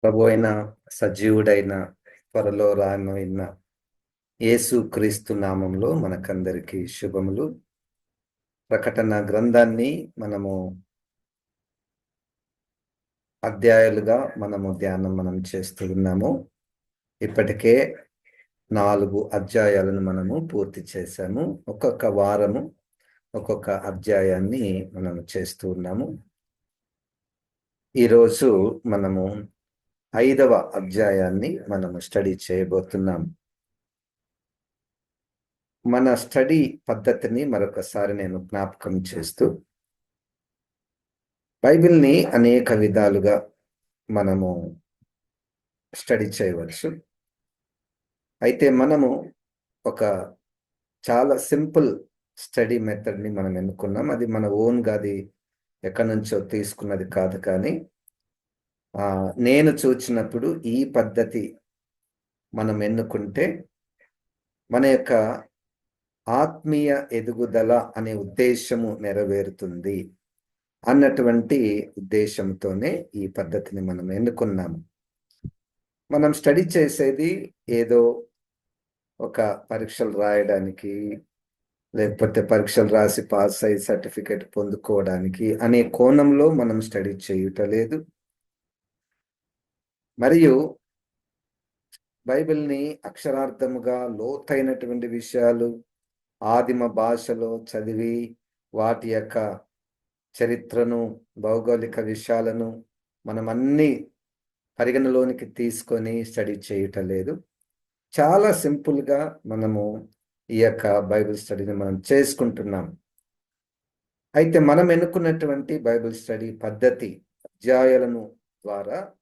ప్రభు అయిన సజీవుడైన త్వరలో రానున్న యేసు క్రీస్తు నామంలో మనకందరికీ శుభములు. ప్రకటన గ్రంథాన్ని మనము అధ్యాయాలుగా మనం చేస్తూ ఉన్నాము. ఇప్పటికే 4 అధ్యాయాలను మనము పూర్తి చేశాము. ఒక్కొక్క వారము ఒక్కొక్క అధ్యాయాన్ని మనము చేస్తూ ఉన్నాము. ఈరోజు మనము 5వ అధ్యాయాన్ని మనము స్టడీ చేయబోతున్నాం. మన స్టడీ పద్ధతిని మరొకసారి నేను జ్ఞాపకం చేస్తూ, బైబిల్ని అనేక విధాలుగా మనము స్టడీ చేయవచ్చు. అయితే మనము ఒక చాలా సింపుల్ స్టడీ మెథడ్ని మనం ఎన్నుకున్నాం. అది మన ఓన్గా, అది ఎక్కడి నుంచో తీసుకున్నది కాదు. కానీ నేను చూచినప్పుడు ఈ పద్ధతి మనం ఎన్నుకుంటే మన యొక్క ఆత్మీయ ఎదుగుదల అనే ఉద్దేశము నెరవేరుతుంది అన్నటువంటి ఉద్దేశంతోనే ఈ పద్ధతిని మనం ఎన్నుకున్నాము. మనం స్టడీ చేసేది ఏదో ఒక పరీక్షలు రాయడానికి, లేకపోతే పరీక్షలు రాసి పాస్ అయ్యి సర్టిఫికేట్ పొందుకోవడానికి అనే కోణంలో మనం స్టడీ చేయటలేదు. మరియు బైబిల్ని అక్షరార్థముగా లోతైనటువంటి విషయాలు ఆదిమ భాషలో చదివి వాటి యొక్క చరిత్రను, భౌగోళిక విషయాలను మనం అన్ని పరిగణలోనికి తీసుకొని స్టడీ చేయటలేదు. చాలా సింపుల్గా మనము ఈ యొక్క బైబిల్ స్టడీని మనం చేసుకుంటున్నాం. అయితే మనం ఎన్నుకున్నటువంటి బైబిల్ స్టడీ పద్ధతి అధ్యాయాలను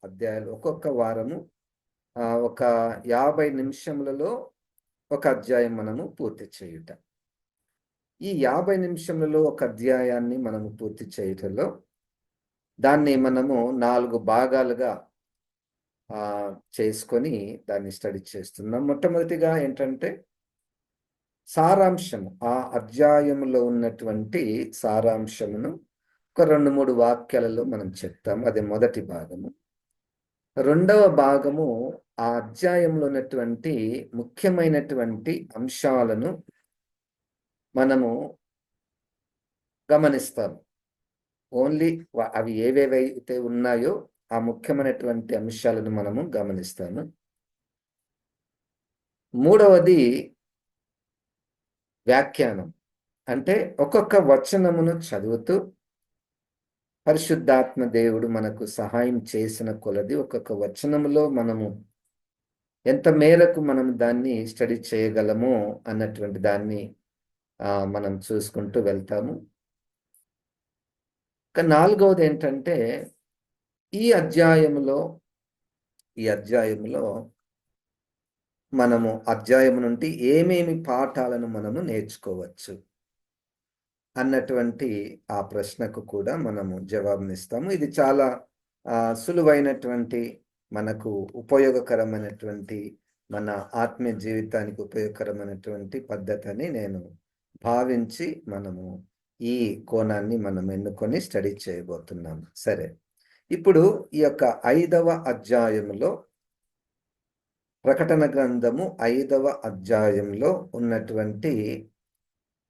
అధ్యాయాలు ఒక్కొక్క వారము ఒక 50 నిమిషములలో ఒక అధ్యాయం మనము పూర్తి చేయుట. ఈ 50 నిమిషములలో ఒక అధ్యాయాన్ని మనము పూర్తి చేయటంలో దాన్ని మనము 4 భాగాలుగా చేసుకొని దాన్ని స్టడీ చేస్తున్నాం. మొట్టమొదటిగా ఏంటంటే సారాంశము, ఆ అధ్యాయంలో ఉన్నటువంటి సారాంశమును ఒక 2-3 వాక్యాలలో మనం చెప్తాము. అది మొదటి భాగము. రెండవ భాగము ఆ అధ్యాయంలో ఉన్నటువంటి ముఖ్యమైనటువంటి అంశాలను మనము గమనిస్తాము. ఓన్లీ అవి ఏవేవైతే ఉన్నాయో ఆ ముఖ్యమైనటువంటి అంశాలను మనము గమనిస్తాము. మూడవది వ్యాఖ్యానం, అంటే ఒక్కొక్క వచనమును చదువుతూ పరిశుద్ధాత్మ దేవుడు మనకు సహాయం చేసిన కొలది ఒక్కొక్క వచనములో మనము ఎంత మేరకు మనం దాన్ని స్టడీ చేయగలమో అన్నటువంటి దాన్ని మనం చూసుకుంటూ వెళ్తాము. ఇక నాలుగవది ఏంటంటే ఈ అధ్యాయములో మనము అధ్యాయం నుండి ఏమేమి పాఠాలను మనము నేర్చుకోవచ్చు అన్నటువంటి ఆ ప్రశ్నకు కూడా మనము జవాబునిస్తాము. ఇది చాలా సులువైనటువంటి, మనకు ఉపయోగకరమైనటువంటి, మన ఆత్మీయ జీవితానికి ఉపయోగకరమైనటువంటి పద్ధతి అని నేను భావించి మనము ఈ కోణాన్ని మనం ఎన్నుకొని స్టడీ చేయబోతున్నాము. సరే, ఇప్పుడు ఈ యొక్క 5వ అధ్యాయంలో, ప్రకటన గ్రంథము 5వ అధ్యాయంలో ఉన్నటువంటి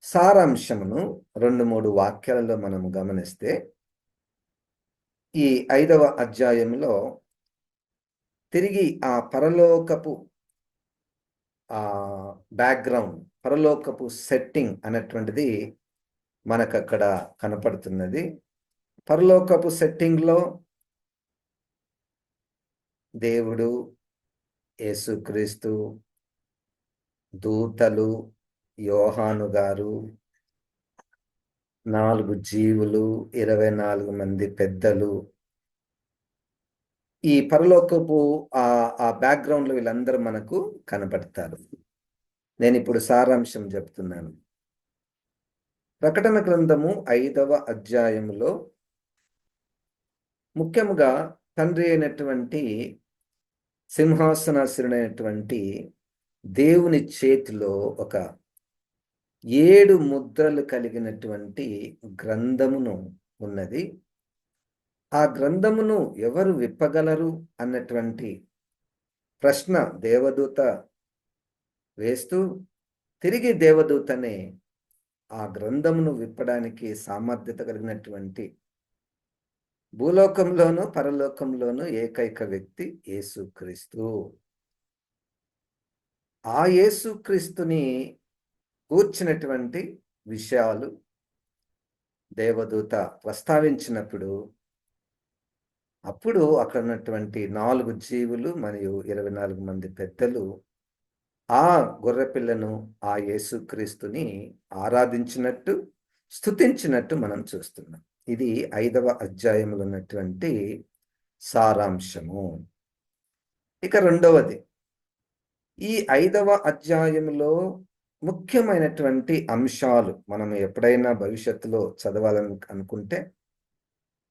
సారాంశమును 2-3 వాక్యాలలో మనము గమనిస్తే, ఈ 5వ అధ్యాయంలో తిరిగి ఆ పరలోకపు బ్యాక్గ్రౌండ్, పరలోకపు సెట్టింగ్ అనేటువంటిది మనకు అక్కడ కనపడుతున్నది. పరలోకపు సెట్టింగ్లో దేవుడు, యేసుక్రీస్తు, దూతలు, యోహాను గారు, 4 జీవులు, 24 మంది పెద్దలు, ఈ పరలోకపు ఆ బ్యాక్గ్రౌండ్లో వీళ్ళందరూ మనకు కనపడతారు. నేను ఇప్పుడు సారాంశం చెప్తున్నాను. ప్రకటన గ్రంథము 5వ అధ్యాయంలో ముఖ్యంగా తండ్రి అయినటువంటి సింహాసనాసీనుడైనటువంటి దేవుని చేతిలో ఒక 7 ముద్రలు కలిగినటువంటి గ్రంథమును ఉన్నది. ఆ గ్రంథమును ఎవరు విప్పగలరు అన్నటువంటి ప్రశ్న దేవదూత వేస్తూ, తిరిగి దేవదూతనే ఆ గ్రంథమును విప్పడానికి సామర్థ్యత కలిగినటువంటి భూలోకంలోను, పరలోకంలోను ఏకైక వ్యక్తి యేసుక్రీస్తు. ఆ యేసుక్రీస్తుని గూర్చినటువంటి విషయాలు దేవదూత ప్రస్తావించినప్పుడు, అప్పుడు అక్కడున్నటువంటి 4 జీవులు మరియు 24 మంది పెద్దలు ఆ గొర్రెపిల్లను, ఆ యేసుక్రీస్తుని ఆరాధించినట్టు, స్తుతించినట్టు మనం చూస్తున్నాం. ఇది 5వ అధ్యాయంలో ఉన్నటువంటి సారాంశము. ఇక రెండవది, ఈ 5వ అధ్యాయంలో ముఖ్యమైనటువంటి అంశాలు మనం ఎప్పుడైనా భవిష్యత్తులో చదవాలని అనుకుంటే,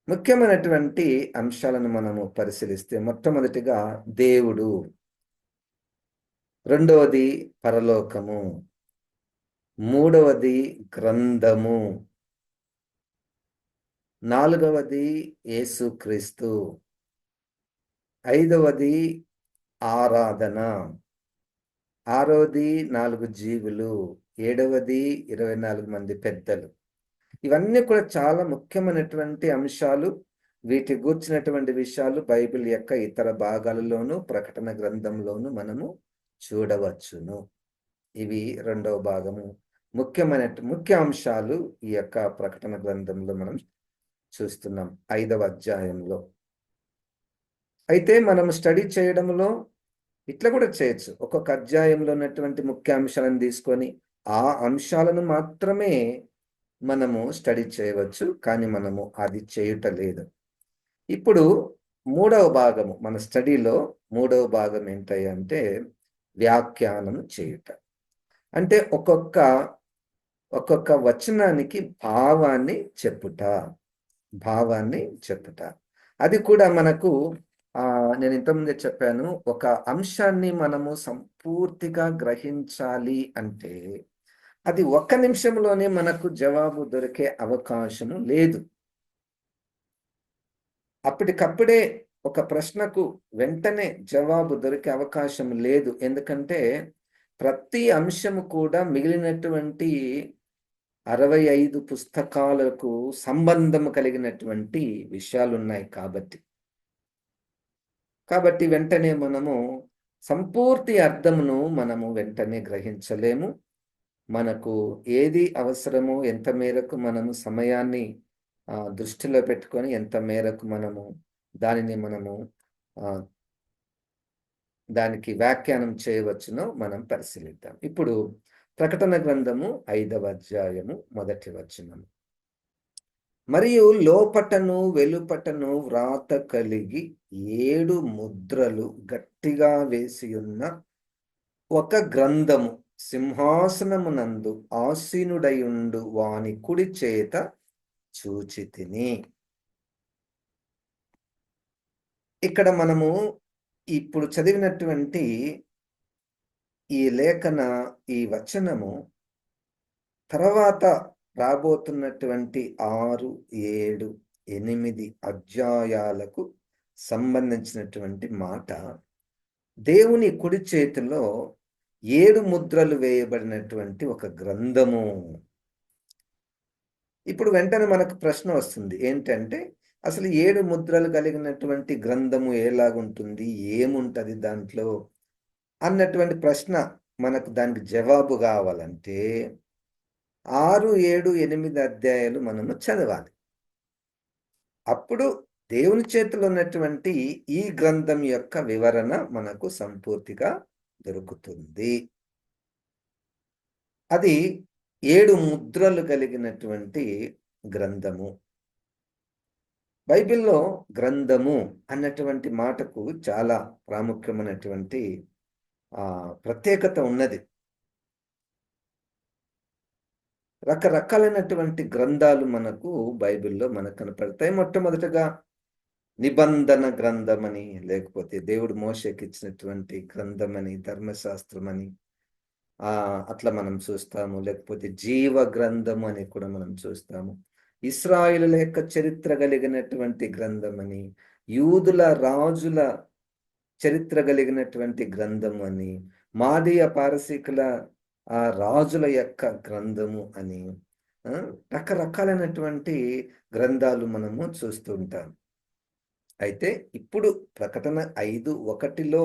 ముఖ్యమైనటువంటి అంశాలను మనము పరిశీలిస్తే, మొట్టమొదటిగా దేవుడు, రెండవది పరలోకము, మూడవది గ్రంథము, నాలుగవది యేసుక్రీస్తు, ఐదవది ఆరాధన, ఆరవది 4 జీవులు, ఏడవది 24 మంది పెద్దలు. ఇవన్నీ కూడా చాలా ముఖ్యమైనటువంటి అంశాలు. వీటి గూర్చినటువంటి విషయాలు బైబిల్ యొక్క ఇతర భాగాలలోను, ప్రకటన గ్రంథంలోను మనము చూడవచ్చును. ఇవి రెండవ భాగము. ముఖ్య అంశాలు ఈ యొక్క ప్రకటన గ్రంథంలో మనం చూస్తున్నాం 5వ అధ్యాయంలో. అయితే మనం స్టడీ చేయడంలో ఇట్లా కూడా చేయొచ్చు. ఒక్కొక్క అధ్యాయంలో ఉన్నటువంటి ముఖ్య అంశాలను తీసుకొని, ఆ అంశాలను మాత్రమే మనము స్టడీ చేయవచ్చు. కానీ మనము అది చేయుట లేదు. ఇప్పుడు మూడవ భాగము, మన స్టడీలో మూడవ భాగం ఏంటంటే వ్యాఖ్యానం చేయుట. అంటే ఒక్కొక్క వచనానికి భావాన్ని చెప్పుట. అది కూడా మనకు నేను ఇంతకుముందే చెప్పాను, ఒక అంశాన్ని మనము సంపూర్తిగా గ్రహించాలి అంటే, అది ఒక్క నిమిషంలోనే మనకు జవాబు దొరికే అవకాశము లేదు. అప్పటికప్పుడే ఒక ప్రశ్నకు వెంటనే జవాబు దొరికే అవకాశం లేదు. ఎందుకంటే ప్రతి అంశము కూడా మిగిలినటువంటి 65 పుస్తకాలకు సంబంధం కలిగినటువంటి విషయాలున్నాయి కాబట్టి. వెంటనే మనము సంపూర్తి అర్థమును మనము వెంటనే గ్రహించలేము. మనకు ఏది అవసరమో, ఎంత మేరకు మనము సమయాన్ని దృష్టిలో పెట్టుకొని ఎంత మేరకు మనము దానికి వ్యాఖ్యానం చేయవచ్చునో మనం పరిశీలిద్దాం. ఇప్పుడు ప్రకటన గ్రంథము 5వ అధ్యాయము 1వ వచనం. మరియు లోపటను వెలుపటను వ్రాత కలిగి 7 ముద్రలు గట్టిగా వేసియున్న ఒక గ్రంథము సింహాసనమునందు ఆసీనుడయుండు వాని కుడి చేత చూచితిని. ఇక్కడ మనము ఇప్పుడు చదివినటువంటి ఈ వచనము తర్వాత రాబోతున్నటువంటి 6, 7, 8 అధ్యాయాలకు సంబంధించినటువంటి మాట. దేవుని కుడి చేతిలో 7 ముద్రలు వేయబడినటువంటి ఒక గ్రంథము. ఇప్పుడు వెంటనే మనకు ప్రశ్న వస్తుంది. ఏంటంటే, అసలు 7 ముద్రలు కలిగినటువంటి గ్రంథము ఎలాగుంటుంది? ఏముంటది దాంట్లో? అన్నటువంటి ప్రశ్న మనకు దానికి జవాబు కావాలంటే 6, 7, 8 అధ్యాయాలు మనము చదవాలి. అప్పుడు దేవుని చేతిలో ఉన్నటువంటి ఈ గ్రంథం యొక్క వివరణ మనకు సంపూర్తిగా దొరుకుతుంది. అది 7 ముద్రలు కలిగినటువంటి గ్రంథము. బైబిల్లో గ్రంథము అన్నటువంటి మాటకు చాలా ప్రాముఖ్యమైనటువంటి ప్రత్యేకత ఉన్నది. రకరకాలైనటువంటి గ్రంథాలు మనకు బైబిల్లో మనకు కనపడతాయి. మొట్టమొదటగా నిబంధన గ్రంథమని, లేకపోతే దేవుడు మోషేకి ఇచ్చినటువంటి గ్రంథమని, ధర్మశాస్త్రమని అట్లా మనం చూస్తాము. లేకపోతే జీవ గ్రంథము అని కూడా మనం చూస్తాము. ఇశ్రాయేలుల యొక్క చరిత్ర కలిగినటువంటి గ్రంథమని, యూదుల రాజుల చరిత్ర కలిగినటువంటి గ్రంథము అని, మాదీయ పారసీకుల రాజుల యొక్క గ్రంథము అని రకరకాలైనటువంటి గ్రంథాలు మనము చూస్తూ ఉంటాం. అయితే ఇప్పుడు ప్రకటన 5:1లో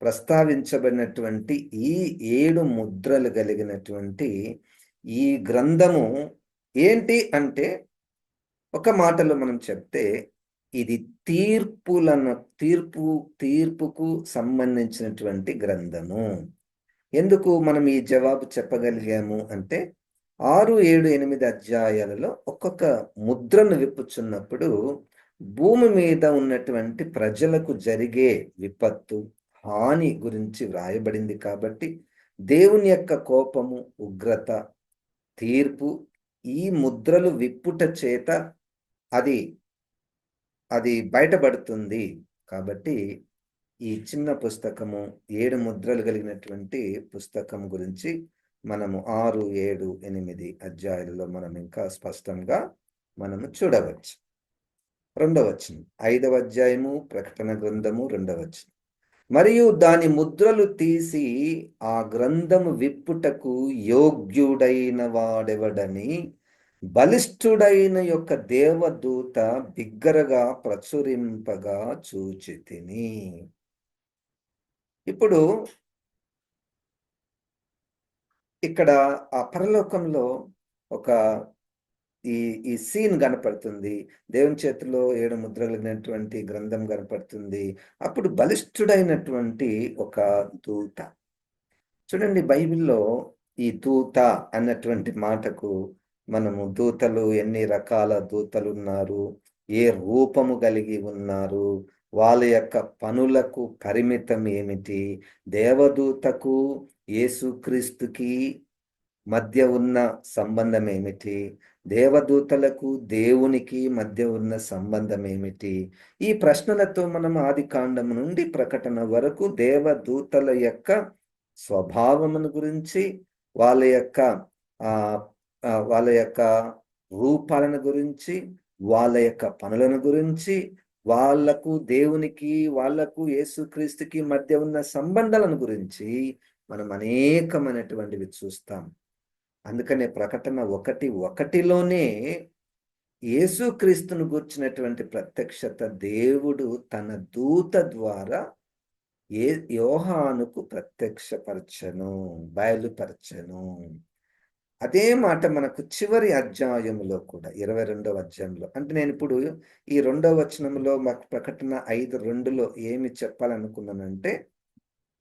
ప్రస్తావించబడినటువంటి ఈ 7 ముద్రలు కలిగినటువంటి ఈ గ్రంథము ఏంటి అంటే, ఒక మాటలో మనం చెప్తే ఇది తీర్పుకు సంబంధించినటువంటి గ్రంథము. ఎందుకు మనం ఈ జవాబు చెప్పగలిగాము అంటే, 6, 7, 8 అధ్యాయాలలో ఒక్కొక్క ముద్రను విప్పుచున్నప్పుడు భూమి మీద ఉన్నటువంటి ప్రజలకు జరిగే విపత్తు, హాని గురించి వ్రాయబడింది కాబట్టి, దేవుని యొక్క కోపము, ఉగ్రత, తీర్పు ఈ ముద్రలు విప్పుట చేత అది బయటపడుతుంది. కాబట్టి ఈ చిన్న పుస్తకము 7 ముద్రలు కలిగినటువంటి పుస్తకం గురించి మనము 6, 7, 8 అధ్యాయాలలో మనం ఇంకా స్పష్టంగా మనము చూడవచ్చు. 2వ వచనం, 5వ అధ్యాయము ప్రకటన గ్రంథము 2వ వచనం. మరియు దాని ముద్రలు తీసి ఆ గ్రంథము విప్పుటకు యోగ్యుడైన వాడెవడని బలిష్ఠుడైన యొక్క దేవదూత బిగ్గరగా ప్రచురింపగా చూచితిని. ఇప్పుడు ఇక్కడ ఆ పరలోకంలో ఒక ఈ సీన్ కనపడుతుంది. దేవుని చేతిలో 7 ముద్రలు కలిగినటువంటి గ్రంథం కనపడుతుంది. అప్పుడు బలిష్ఠుడైనటువంటి ఒక దూత. చూడండి, బైబిల్లో ఈ దూత అన్నటువంటి మాటకు మనము దూతలు ఎన్ని రకాల దూతలు ఉన్నారు, ఏ రూపము కలిగి ఉన్నారు, వాళ్ళ యొక్క పనులకు పరిమితం ఏమిటి, దేవదూతకు యేసుక్రీస్తుకి మధ్య ఉన్న సంబంధం ఏమిటి, దేవదూతలకు దేవునికి మధ్య ఉన్న సంబంధం ఏమిటి, ఈ ప్రశ్నలతో మనం ఆదికాండం నుండి ప్రకటన వరకు దేవదూతల యొక్క స్వభావమును గురించి, వాళ్ళ యొక్క రూపాలను గురించి, వాళ్ళ యొక్క పనులను గురించి, వాళ్లకు దేవునికి, వాళ్లకు యేసుక్రీస్తుకి మధ్య ఉన్న సంబంధాలను గురించి మనం అనేకమైనటువంటివి చూస్తాం. అందుకనే ప్రకటన 1:1లోనే యేసుక్రీస్తును గూర్చినటువంటి ప్రత్యక్షత దేవుడు తన దూత ద్వారా యోహానుకు బయలుపరచెను. అదే మాట మనకు చివరి అధ్యాయములో కూడా 22వ అధ్యాయంలో, అంటే నేను ఇప్పుడు ఈ 2వ వచనంలో మాకు ప్రకటన 5:2లో ఏమి చెప్పాలనుకున్నానంటే,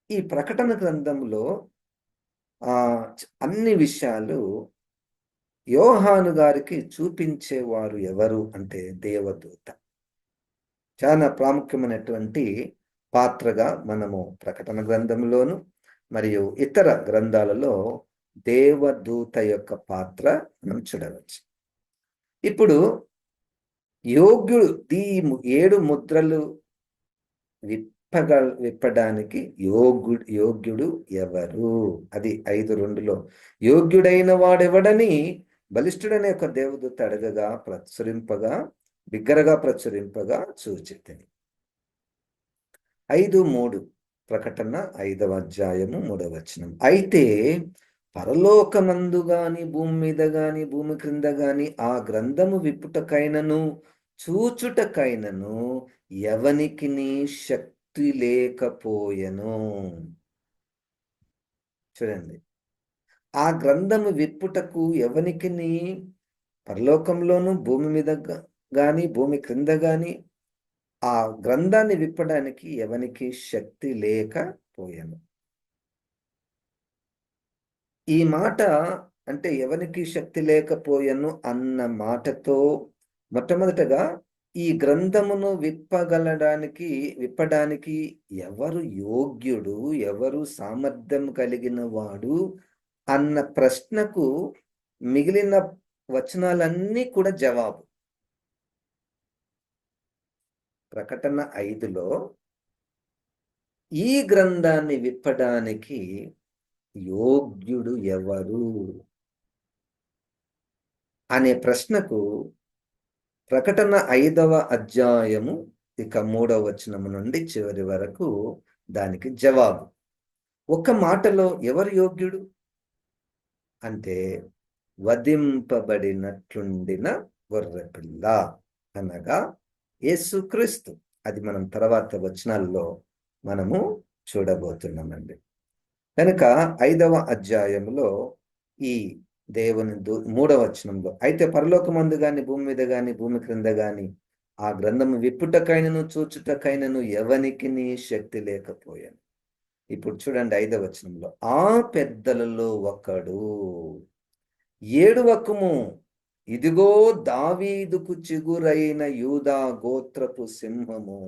ఈ ప్రకటన గ్రంథంలో అన్ని విషయాలు యోహాను గారికి చూపించేవారు ఎవరు అంటే దేవదూత. చాలా ప్రాముఖ్యమైనటువంటి పాత్రగా మనము ప్రకటన గ్రంథంలోను మరియు ఇతర గ్రంథాలలో దేవదూత యొక్క పాత్ర మనం చూడవచ్చు. ఇప్పుడు యోగ్యుడు ఈ 7 ముద్రలు విప్పడానికి యోగ్యుడు ఎవరు? అది 5:2లో యోగ్యుడైన వాడెవడని బలిష్ఠుడనే ఒక దేవదూత అడగగా బిగ్గరగా ప్రచురింపగా చూచితిని. 5:3 ప్రకటన 5వ అధ్యాయము 3వ వచనం. అయితే పరలోకమందు గాని, భూమి మీద గాని, భూమి క్రింద గాని ఆ గ్రంథము విప్పుటకైనను చూచుటకైనను ఎవనికి శక్తి లేకపోయెను. చూడండి, ఆ గ్రంథము విప్పుటకు ఎవనికిని పరలోకంలోను, భూమి మీద గాని, భూమి క్రింద గాని ఆ గ్రంథాన్ని విప్పడానికి ఎవనికి శక్తి లేకపోయెను. ఈ మాట అంటే ఎవనికి శక్తి లేకపోయెను అన్న మాటతో మొట్టమొదటగా ఈ గ్రంథమును విప్పడానికి ఎవరు యోగ్యుడు, ఎవరు సామర్థ్యం కలిగిన వాడు అన్న ప్రశ్నకు మిగిలిన వచనాలన్నీ కూడా జవాబు. ప్రకటన 5లో ఈ గ్రంథాన్ని విప్పడానికి యోగ్యుడు ఎవరు? అనే ప్రశ్నకు ప్రకటన 5వ అధ్యాయము ఇక 3వ వచనము నుండి చివరి వరకు దానికి జవాబు. ఒక్క మాటలో ఎవరు యోగ్యుడు అంటే వధింపబడినట్లుండిన గొర్రెపిల్ల అనగా యేసుక్రీస్తు. అది మనం తర్వాత వచనాల్లో మనము చూడబోతున్నామండి. కనుక 5వ అధ్యాయంలో ఈ దేవుని 3వ వచనంలో అయితే పరలోకమందు గాని భూమి మీద గాని భూమి క్రింద గాని ఆ గ్రంథము విప్పుటకైనను చూచుటకైనను ఎవనికిని శక్తి లేకపోయాను. ఇప్పుడు చూడండి 5వ వచనంలో ఆ పెద్దలలో ఒకడు ఏడువకము, ఇదిగో దావీదుకు చిగురైన యూదా గోత్రపు సింహము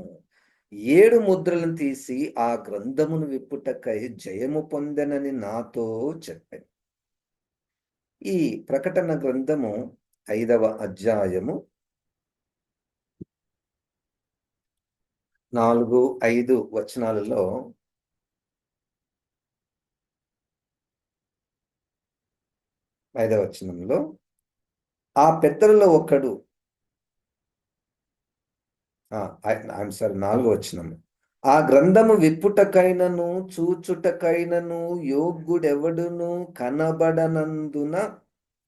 7 ముద్రలను తీసి ఆ గ్రంథమును విప్పుటకై జయము పొందెనని నాతో చెప్పాను. ఈ ప్రకటన గ్రంథము 5వ అధ్యాయము 4, 5 వచనాలలో 5వ వచనంలో ఆ పెద్దలలో ఒకడు ఐఎమ్ సారీ 4వ వచనము. ఆ గ్రంథము విప్పుటకైనను చూచుటకైనను యోగ్యుడెవడును కనబడనందున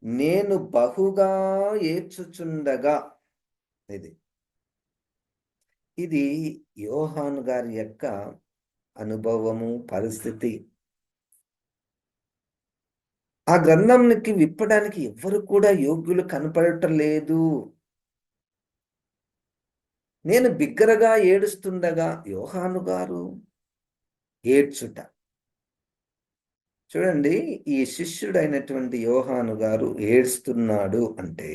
నేను బహుగా ఏడ్చుచుండగా ఇది యోహాను గారి యొక్క అనుభవము, పరిస్థితి. ఆ గ్రంథంకి విప్పడానికి ఎవ్వరు కూడా యోగ్యులు కనపడటం లేదు. నేను బిగ్గరగా ఏడుస్తుండగా యోహాను గారు ఏడ్చుట. చూడండి, ఈ శిష్యుడైనటువంటి యోహాను గారు ఏడుస్తున్నాడు అంటే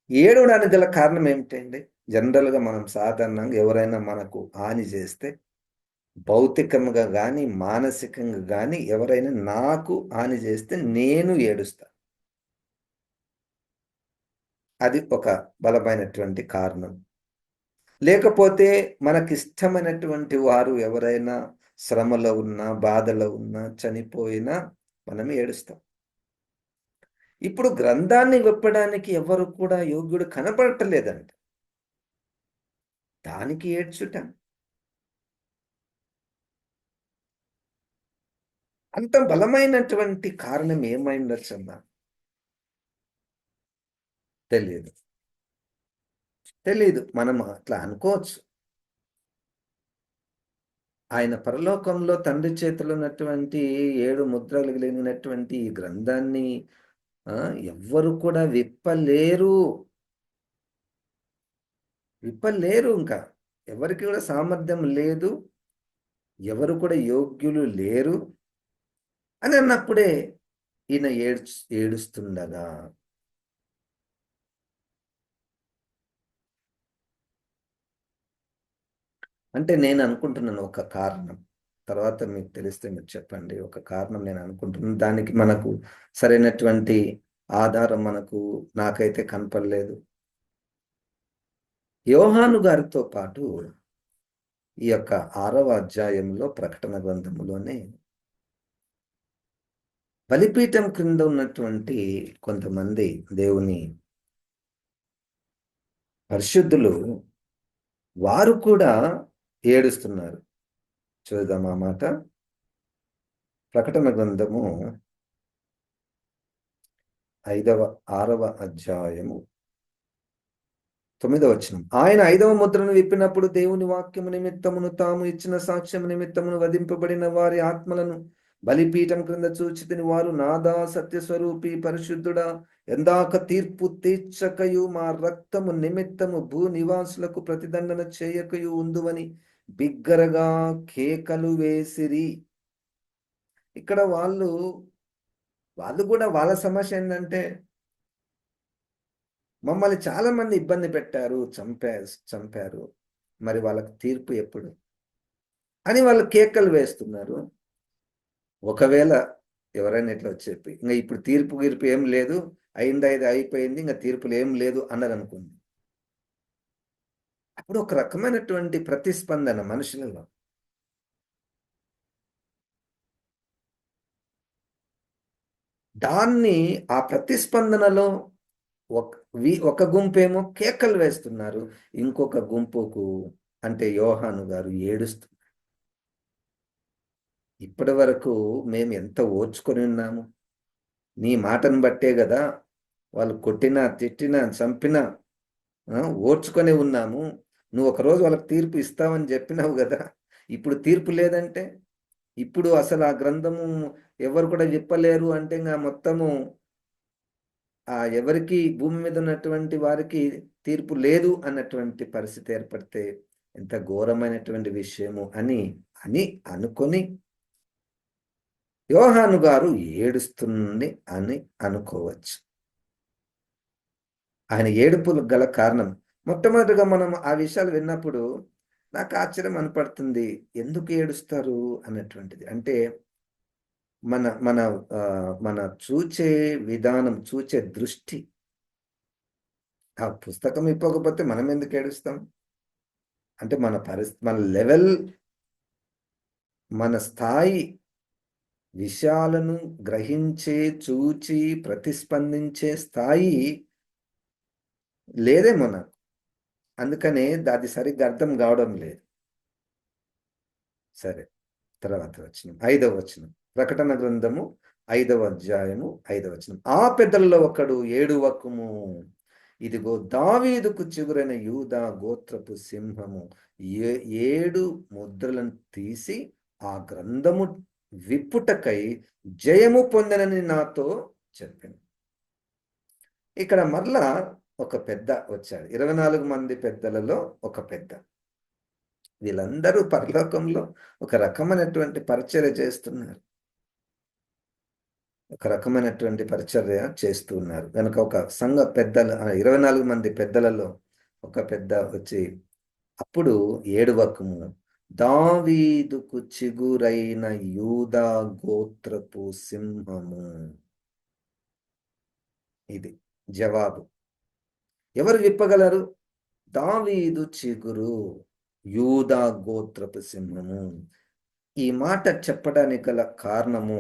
ఏడవడానికి గల కారణం ఏమిటండి? జనరల్గా మనం సాధారణంగా ఎవరైనా మనకు హాని చేస్తే భౌతికంగా కానీ మానసికంగా కానీ ఎవరైనా నాకు హాని చేస్తే నేను ఏడుస్తా. అది ఒక బలమైనటువంటి కారణం. లేకపోతే మనకిష్టమైనటువంటి వారు ఎవరైనా శ్రమలో ఉన్నా, బాధలో ఉన్నా, చనిపోయినా మనం ఏడుస్తాం. ఇప్పుడు గ్రంథాన్ని విప్పడానికి ఎవరు కూడా యోగ్యుడు కనపడటలేదంట. దానికి ఏడ్చుట. అంత బలమైనటువంటి కారణం ఏమైండొచ్చమ్మా? తెలియదు. మనం అట్లా అనుకోవచ్చు. ఆయన పరలోకంలో తండ్రి చేతిలో ఉన్నటువంటి 7 ముద్రలు కలిగినటువంటి ఈ గ్రంథాన్ని ఎవ్వరు కూడా విప్పలేరు. ఇంకా. ఎవరికి కూడా సామర్థ్యం లేదు. ఎవరు కూడా యోగ్యులు లేరు అని అన్నప్పుడే ఈయన ఏడుస్తుండగా అంటే నేను అనుకుంటున్నాను ఒక కారణం. తర్వాత మీకు తెలిస్తే మీరు చెప్పండి. ఒక కారణం నేను అనుకుంటున్నాను. దానికి మనకు సరైనటువంటి ఆధారం నాకైతే కనపడలేదు. యోహాను గారితో పాటు ఈ యొక్క 6వ అధ్యాయంలో ప్రకటన గ్రంథములోనే బలిపీఠం క్రింద ఉన్నటువంటి కొంతమంది దేవుని పరిశుద్ధులు వారు కూడా ఏడుస్తున్నారు. చూద్దాం ఆ మాట. ప్రకటన గ్రంథము 6వ అధ్యాయము 9వ వచనం. ఆయన 5వ ముద్రను విప్పినప్పుడు దేవుని వాక్యము నిమిత్తమును తాము ఇచ్చిన సాక్ష్యము నిమిత్తమును వధింపబడిన వారి ఆత్మలను బలిపీఠం క్రింద చూచితిని. వారు నాదా సత్యస్వరూపి పరిశుద్ధుడా, ఎందాక తీర్పు తీర్చకయు మా రక్తము నిమిత్తము భూ నివాసులకు ప్రతిదండన చేయకయు ఉందువని బిగ్గరగా కేకలు వేసిరి. ఇక్కడ వాళ్ళు కూడా వాళ్ళ సమస్య ఏంటంటే మమ్మల్ని చాలా మంది ఇబ్బంది పెట్టారు, చంపారు. మరి వాళ్ళకి తీర్పు ఎప్పుడు అని వాళ్ళు కేకలు వేస్తున్నారు. ఒకవేళ ఎవరైనా ఇట్లా చెప్పి ఇంకా ఇప్పుడు తీర్పు ఏం లేదు, అయింది అయిపోయింది, ఇంకా తీర్పులు ఏం లేదు అన్నది అనుకుంది. అప్పుడు ఒక రకమైనటువంటి ప్రతిస్పందన మనుషులలో. దాన్ని ఆ ప్రతిస్పందనలో ఒక గుంపేమో కేకలు వేస్తున్నారు. ఇంకొక గుంపుకు అంటే యోహాను గారు ఏడుస్తూ, ఇప్పటి వరకు మేము ఎంత ఓర్చుకొని ఉన్నాము. నీ మాటను బట్టే గదా! వాళ్ళు కొట్టినా, తిట్టినా, చంపినా ఓర్చుకొని ఉన్నాము. నువ్వు ఒకరోజు వాళ్ళకి తీర్పు ఇస్తావని జెప్పినావు గదా! ఇప్పుడు తీర్పు లేదంటే? ఇప్పుడు అసలు ఆ గ్రంథము ఎవరు కూడా విప్పలేరు అంటే ఇంగ మొత్తము ఎవరికి భూమి మీద ఉన్నటువంటి వారికి తీర్పు లేదు అన్నటువంటి పరిస్థితి ఏర్పడితే ఎంత ఘోరమైనటువంటి విషయము అని అనుకొని యోహాను గారు ఏడుస్తుంది అని అనుకోవచ్చు. ఆయన ఏడుపులకు గల కారణం మొట్టమొదటిగా మనం ఆ విషయాలు విన్నప్పుడు నాకు ఆశ్చర్యం అనపడుతుంది. ఎందుకు ఏడుస్తారు అన్నటువంటిది. అంటే మన మన మన చూచే విధానం, చూచే దృష్టి. ఆ పుస్తకం ఇప్పకపోతే మనం ఎందుకు ఏడుస్తాం? అంటే మన లెవెల్, మన స్థాయి విషయాలను గ్రహించే, చూచి, ప్రతిస్పందించే స్థాయి లేదేమో నాకు. అందుకనే అది సరిగ్గా అర్థం కావడం లేదు. సరే. తర్వాత వచనం. 5వ వచనం. ప్రకటన గ్రంథము 5వ అధ్యాయము 5వ వచనం. ఆ పెద్దలలో ఒకడు ఏడువకుము. ఇదిగో దావీదుకు చిగురైన యూదా గోత్రపు సింహము 7 ముద్రలను తీసి ఆ గ్రంథము విప్పుటకై జయము పొందెనని నాతో చెప్పాను. ఇక్కడ మరలా ఒక పెద్ద వచ్చాడు. 24 మంది పెద్దలలో ఒక పెద్ద. వీళ్ళందరూ పరలోకంలో ఒక రకమైనటువంటి పరిచర్య చేస్తున్నారు. ఒక రకమైనటువంటి పరిచర్య చేస్తూ ఉన్నారు. గనుక ఒక సంఘ పెద్దలు 24 మంది పెద్దలలో ఒక పెద్ద వచ్చి అప్పుడు ఏడవకము, దావీదుకు చిగురైన యూదా గోత్రపు సింహము. ఇది జవాబు. ఎవరు విప్పగలరు? దావీదు చిగురు, యూదా గోత్రపు సింహము. ఈ మాట చెప్పడానికి గల కారణము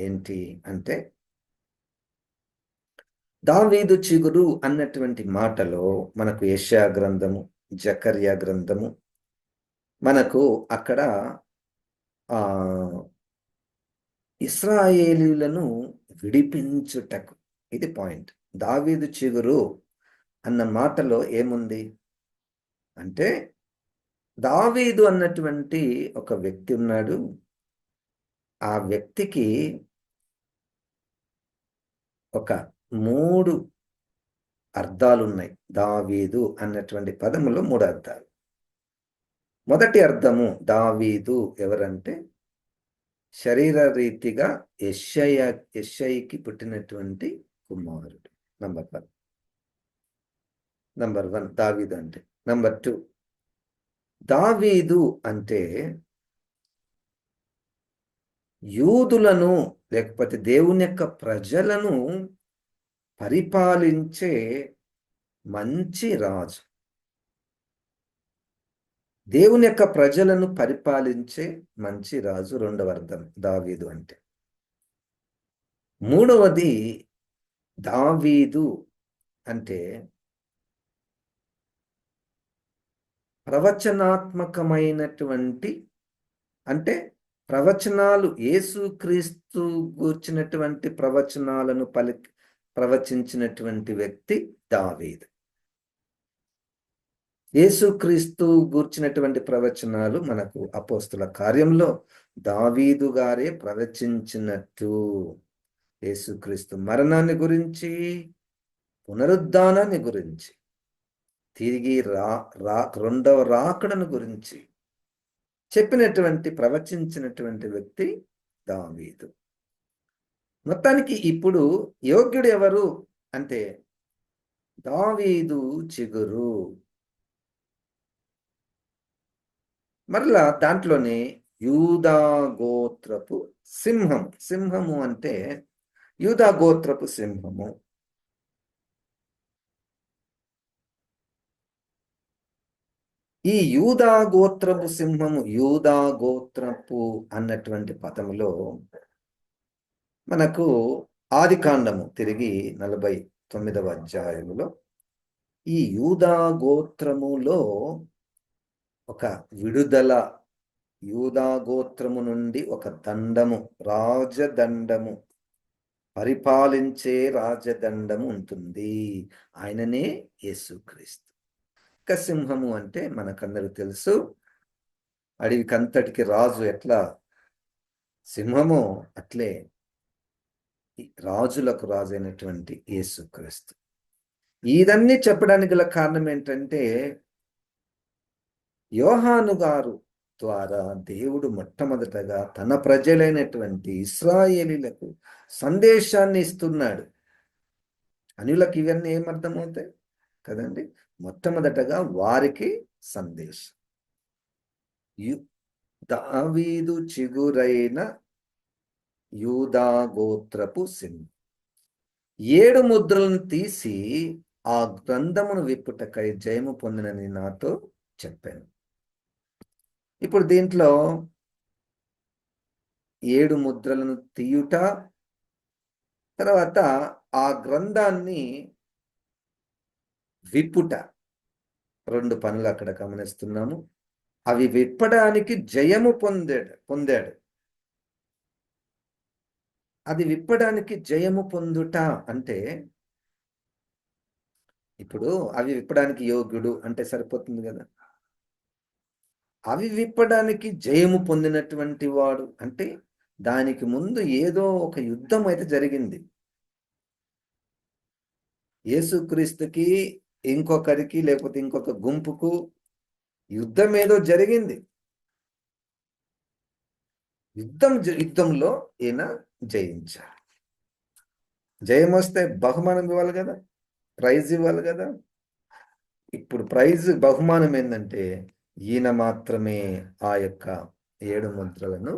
ఏంటి అంటే, దావీదు చిగురు అన్నటువంటి మాటలో మనకు యెషయా గ్రంథము, జకర్యా గ్రంథము మనకు అక్కడ ఇశ్రాయేలీయులను విడిపించుటకు, ఇది పాయింట్. దావీదు చిగురు అన్న మాటలో ఏముంది అంటే, దావీదు అన్నటువంటి ఒక వ్యక్తి ఉన్నాడు. ఆ వ్యక్తికి ఒక 3 అర్థాలున్నాయి. దావీదు అన్నటువంటి పదములో 3 అర్థాలు. మొదటి అర్థము దావీదు ఎవరంటే శరీర రీతిగా యెషయికి పుట్టినటువంటి కుమారుడు. నంబర్ 1. నంబర్ 1 దావీదు అంటే. నంబర్ 2 దావీదు అంటే యూదులను లేకపోతే దేవుని యొక్క ప్రజలను పరిపాలించే మంచి రాజు. దేవుని యొక్క ప్రజలను పరిపాలించే మంచి రాజు రెండవ అర్థం దావీదు అంటే. మూడవది దావీదు అంటే ప్రవచనాత్మకమైనటువంటి, అంటే ప్రవచనాలు, యేసుక్రీస్తు గూర్చినటువంటి ప్రవచనాలను ప్రవచించినటువంటి వ్యక్తి దావీదు. యేసుక్రీస్తు గూర్చినటువంటి ప్రవచనాలు మనకు అపోస్తుల కార్యంలో దావీదు గారే ప్రవచించినట్టు. యేసుక్రీస్తు మరణాన్ని గురించి, పునరుద్ధానాన్ని గురించి, తిరిగి రెండవ రాకడను గురించి ప్రవచించినటువంటి వ్యక్తి దావీదు. మొత్తానికి ఇప్పుడు యోగ్యుడు ఎవరు అంటే దావీదు చిగురు. మరలా దాంట్లోనే యూదా గోత్రపు సింహం. సింహము అంటే యూదా గోత్రపు సింహము. ఈ యూదా గోత్రపు సింహము, యూదా గోత్రపు అన్నటువంటి పదములో మనకు ఆదికాండము తిరిగి 49వ అధ్యాయములో ఈ యూదా గోత్రములో ఒక విడుదల, యూదా గోత్రము నుండి ఒక దండము, రాజదండము, పరిపాలించే రాజదండము ఉంటుంది. ఆయననే యేసుక్రీస్తు. ఇక సింహము అంటే మనకందరూ తెలుసు, అడవికంతటికి రాజు ఎట్లా సింహము, అట్లే రాజులకు రాజు అయినటువంటి యేసుక్రీస్తు. ఇదన్నీ చెప్పడానికి గల కారణం ఏంటంటే, యోహాను గారు ద్వారా దేవుడు మొట్టమొదటగా తన ప్రజలైనటువంటి ఇశ్రాయేలీలకు సందేశాన్ని ఇస్తున్నాడు. అన్యులకు ఇవన్నీ ఏమర్థమవుతాయి కదండి. మొట్టమొదటగా వారికి సందేశం. దావీదు చిగురైన యూదా గోత్రపు సింహం 7 ముద్రలను తీసి ఆ గ్రంథమును విప్పుటకై జయము పొందినని నాతో చెప్పాను. ఇప్పుడు దీంట్లో 7 ముద్రలను తీయుట, తర్వాత ఆ గ్రంథాన్ని విప్పుట, 2 పనులు అక్కడ గమనిస్తున్నాము. అవి విప్పడానికి జయము పొందాడు. అది విప్పడానికి జయము పొందుట అంటే, ఇప్పుడు అవి విప్పడానికి యోగ్యుడు అంటే సరిపోతుంది కదా. అవి విప్పడానికి జయము పొందినటువంటి వాడు అంటే, దానికి ముందు ఏదో ఒక యుద్ధం అయితే జరిగింది. యేసుక్రీస్తుకి ఇంకొకరికి లేకపోతే ఇంకొక గుంపుకు యుద్ధం ఏదో జరిగింది. యుద్ధంలో ఈయన జయించాడు. జయం వస్తే బహుమానం ఇవ్వాలి కదా, ప్రైజ్ ఇవ్వాలి కదా. ఇప్పుడు ప్రైజ్, బహుమానం ఏంటంటే, ఈయన మాత్రమే ఆ యొక్క 7 ముద్రలను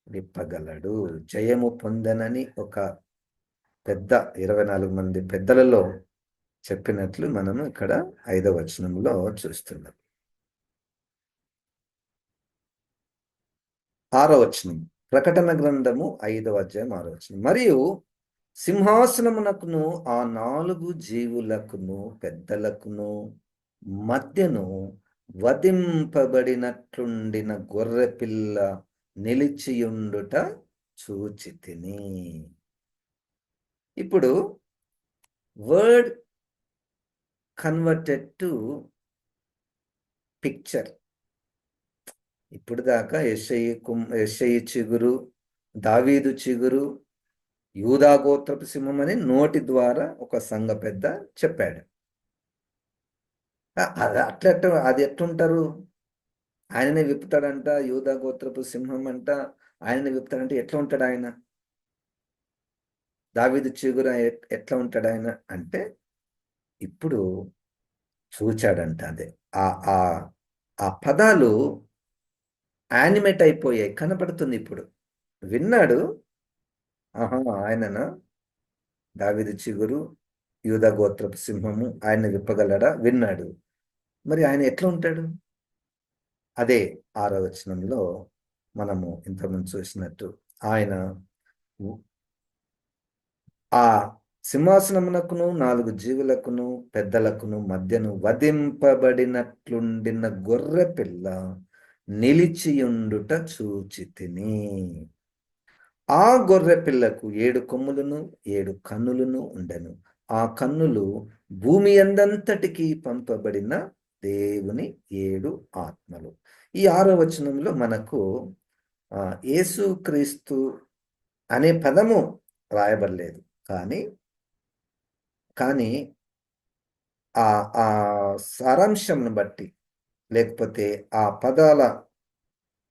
విప్పగలడు. జయము పొందనని ఒక పెద్ద 24 మంది పెద్దలలో చెప్పినట్లు మనము ఇక్కడ 5వ వచనంలో చూస్తున్నాం. 6వ వచనం, ప్రకటన గ్రంథము 5వ అధ్యాయం 6వ వచనం. మరియు సింహాసనమునకును ఆ 4 జీవులకును పెద్దలకును మధ్యను వధింపబడినట్లుండిన గొర్రెపిల్ల నిలిచియుండుట చూచితిని. ఇప్పుడు వర్డ్ కన్వర్టెడ్ టు పిక్చర్. ఇప్పుడు దాకా యెషయి చిగురు, దావీదు చిగురు, యూదా గోత్రపు సింహం అని నోటి ద్వారా ఒక సంఘ పెద్ద చెప్పాడు. అది ఎట్లుంటారు? ఆయననే విప్పుతాడంట, యూదా గోత్రపు సింహం అంట, ఆయననే విప్పుతాడంటే ఎట్లా ఉంటాడు ఆయన? దావీదు చిగురు ఎట్లా ఉంటాడు ఆయన అంటే, ఇప్పుడు చూచాడంట. అదే ఆ పదాలు యానిమేట్ అయిపోయాయి, కనపడుతుంది. ఇప్పుడు విన్నాడు, ఆహా ఆయననా, దావీదు చిగురు, యూదా గోత్రపు సింహము, ఆయన విప్పగలడా? విన్నాడు. మరి ఆయన ఎట్లా ఉంటాడు? అదే 6వ వచనంలో మనము ఇంతకుముందు చూసినట్టు, ఆయన ఆ సింహాసనమునకును 4 జీవులకును పెద్దలకును మధ్యను వధింపబడినట్లుండిన గొర్రె పిల్ల నిలిచియుండుట చూచితిని. ఆ గొర్రె పిల్లకు 7 కొమ్ములను 7 కన్నులను ఉండెను. ఆ కన్నులు భూమి అందంతటికి పంపబడిన దేవుని 7 ఆత్మలు. ఈ 6వ వచనంలో మనకు యేసుక్రీస్తు అనే పదము రాయబడలేదు. కానీ ఆ సారాంశంను బట్టి, లేకపోతే ఆ పదాల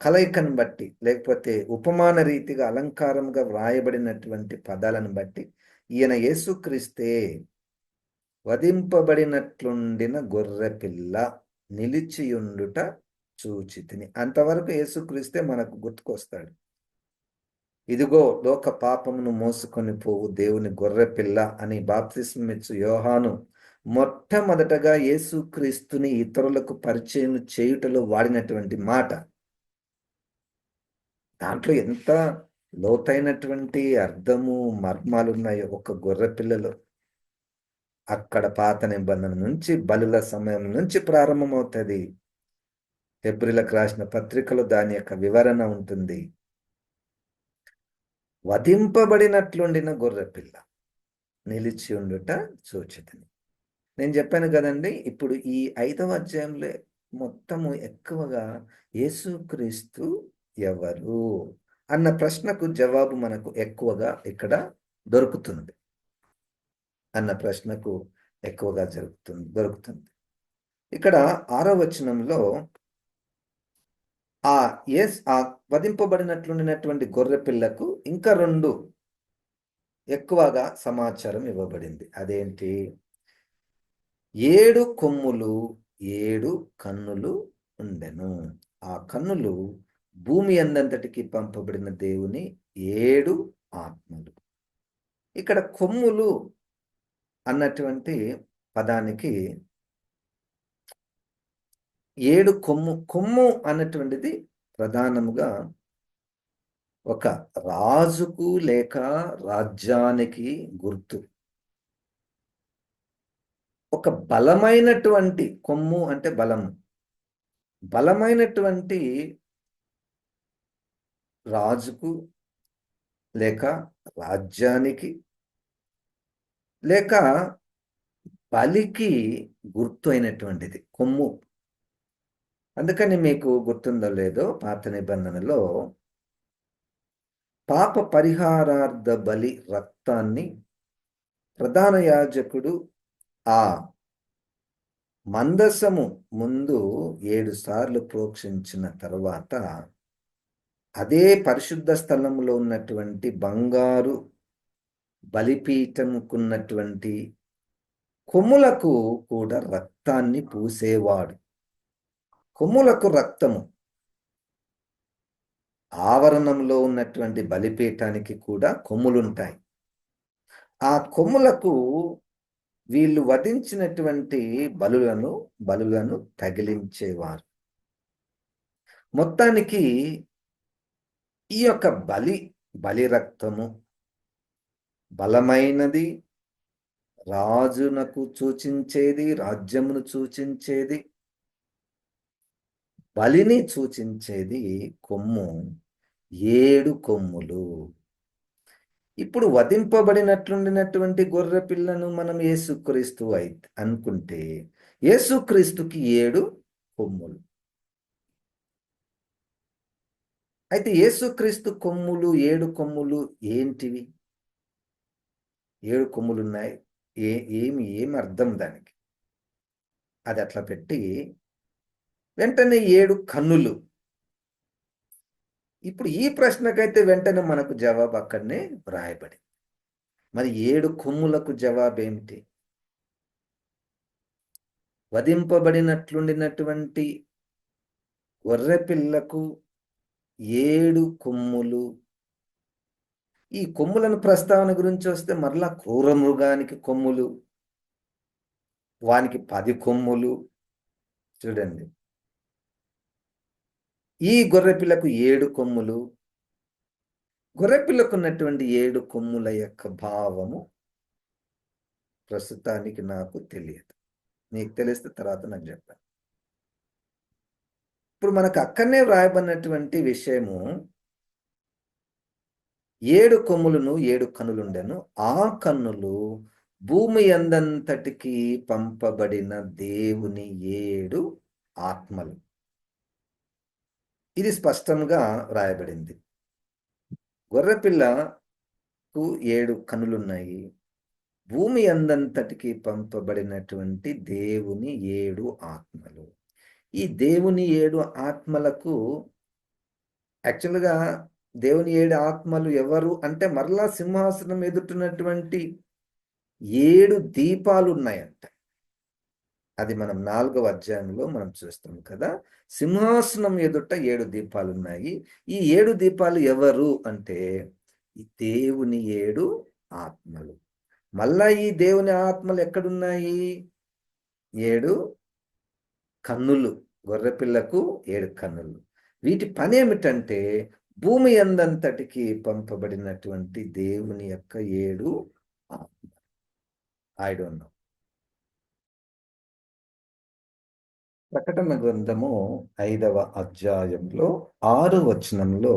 కలయికను బట్టి, లేకపోతే ఉపమాన రీతిగా అలంకారంగా వ్రాయబడినటువంటి పదాలను బట్టి, ఈయన యేసుక్రీస్తే. వధింపబడినట్లుండిన గొర్రె పిల్ల నిలిచియుండుట చూచితిని. అంతవరకు యేసుక్రీస్తే మనకు గుర్తుకొస్తాడు. ఇదిగో లోక పాపమును మోసుకొని పోవు దేవుని గొర్రె పిల్ల అని బాప్తిస్మమిచ్చు యోహాను మొట్టమొదటగా యేసుక్రీస్తుని ఇతరులకు పరిచయం చేయుటలో వాడినటువంటి మాట. దాంట్లో ఎంత లోతైనటువంటి అర్థము, మర్మాలున్నాయి ఒక గొర్రె పిల్లలో. అక్కడ పాత నిబంధన నుంచి, బలుల సమయం నుంచి ప్రారంభమవుతుంది. హెబ్రీలకు రాసిన పత్రికలో దాని యొక్క వివరణ ఉంటుంది. వధింపబడినట్లుండిన గొర్రెపిల్ల నిలిచి ఉండుట చూచితిని. నేను చెప్పాను కదండి, ఇప్పుడు ఈ 5వ అధ్యాయంలో మొత్తము ఎక్కువగా యేసుక్రీస్తు ఎవరు అన్న ప్రశ్నకు జవాబు మనకు ఎక్కువగా ఇక్కడ దొరుకుతుంది. దొరుకుతుంది. ఇక్కడ 6వ వచనంలో ఆ వధింపబడినట్లుండినటువంటి గొర్రె పిల్లకు ఇంకా 2 ఎక్కువగా సమాచారం ఇవ్వబడింది. అదేంటి? 7 కొమ్ములు, 7 కన్నులు ఉండెను. ఆ కన్నులు భూమి అందంతటికి పంపబడిన దేవుని 7 ఆత్మలు. ఇక్కడ కొమ్ములు అన్నటువంటి పదానికి 7 కొమ్ము అన్నటువంటిది ప్రధానముగా ఒక రాజుకు లేక రాజ్యానికి గుర్తు. ఒక బలమైనటువంటి కొమ్ము అంటే బలము. బలమైనటువంటి రాజుకు లేక రాజ్యానికి లేక బలికి గుర్తు అయినటువంటిది కొమ్ము. అందుకని మీకు గుర్తుందో లేదో, పాత నిబంధనలో పాప పరిహారార్థ బలి రక్తాన్ని ప్రధాన యాజకుడు ఆ మందసము ముందు 7 సార్లు ప్రోక్షించిన తరువాత అదే పరిశుద్ధ స్థలంలో ఉన్నటువంటి బంగారు బలిపీఠముకున్నటువంటి కొమ్ములకు కూడా రక్తాన్ని పూసేవాడు. కొమ్ములకు రక్తము, ఆవరణంలో ఉన్నటువంటి బలిపీఠానికి కూడా కొమ్ములుంటాయి. ఆ కొమ్ములకు వీళ్ళు వధించినటువంటి బలులను తగిలించేవారు. మొత్తానికి ఈ యొక్క బలి రక్తము బలమైనది, రాజునకు సూచించేది, రాజ్యమును సూచించేది, బలిని సూచించేది కొమ్ము. 7 కొమ్ములు. ఇప్పుడు వధింపబడినట్లుండినటువంటి గొర్రె పిల్లను మనం యేసుక్రీస్తు అనుకుంటే, యేసుక్రీస్తుకి 7 కొమ్ములు. అయితే యేసుక్రీస్తు కొమ్ములు, 7 కొమ్ములు ఏంటివి? 7 కొమ్ములున్నాయి. ఏమి అర్థం దానికి? అది అట్లా పెట్టి వెంటనే 7 కన్నులు. ఇప్పుడు ఈ ప్రశ్నకైతే వెంటనే మనకు జవాబు అక్కడనే వ్రాయబడింది. మరి 7 కొమ్ములకు జవాబేమిటి? వధింపబడినట్లుండినటువంటి గొర్రె పిల్లకు 7 కొమ్ములు. ఈ కొమ్ములను ప్రస్తావన గురించి వస్తే మరలా క్రూర మృగానికి కొమ్ములు, వానికి 10 కొమ్ములు. చూడండి, ఈ గొర్రెపిల్లకు 7 కొమ్ములు. గొర్రెపిల్లకు ఉన్నటువంటి 7 కొమ్ముల యొక్క భావము ప్రస్తుతానికి నాకు తెలియదు. నీకు తెలిస్తే తర్వాత నాకు చెప్పాను. ఇప్పుడు మనకు అక్కడనే వ్రాయబడినటువంటి విషయము, 7 కొమ్ములను 7 కన్నులుండెను. ఆ కన్నులు భూమి అందంతటికి పంపబడిన దేవుని 7 ఆత్మలు. ఇది స్పష్టంగా వ్రాయబడింది. గొర్రెపిల్లకు 7 కన్నులున్నాయి. భూమి అందంతటికి పంపబడినటువంటి దేవుని 7 ఆత్మలు. ఈ దేవుని 7 ఆత్మలకు యాక్చువల్గా దేవుని 7 ఆత్మలు ఎవరు అంటే, మరలా సింహాసనం ఎదుటినటువంటి 7 దీపాలు ఉన్నాయంట. అది మనం 4వ అధ్యాయంలో మనం చూస్తాం కదా. సింహాసనం ఎదుట 7 దీపాలు ఉన్నాయి. ఈ 7 దీపాలు ఎవరు అంటే, ఈ దేవుని 7 ఆత్మలు. మళ్ళా ఈ దేవుని ఆత్మలు ఎక్కడున్నాయి? 7 కన్నులు. గొర్రెపిల్లకు 7 కన్నులు. వీటి పని ఏమిటంటే, భూమి అందంతటికి పంపబడినటువంటి దేవుని యొక్క 7 ఐ డోంట్ నో. ప్రకటన గ్రంథము 5వ అధ్యాయంలో 6 వచనంలో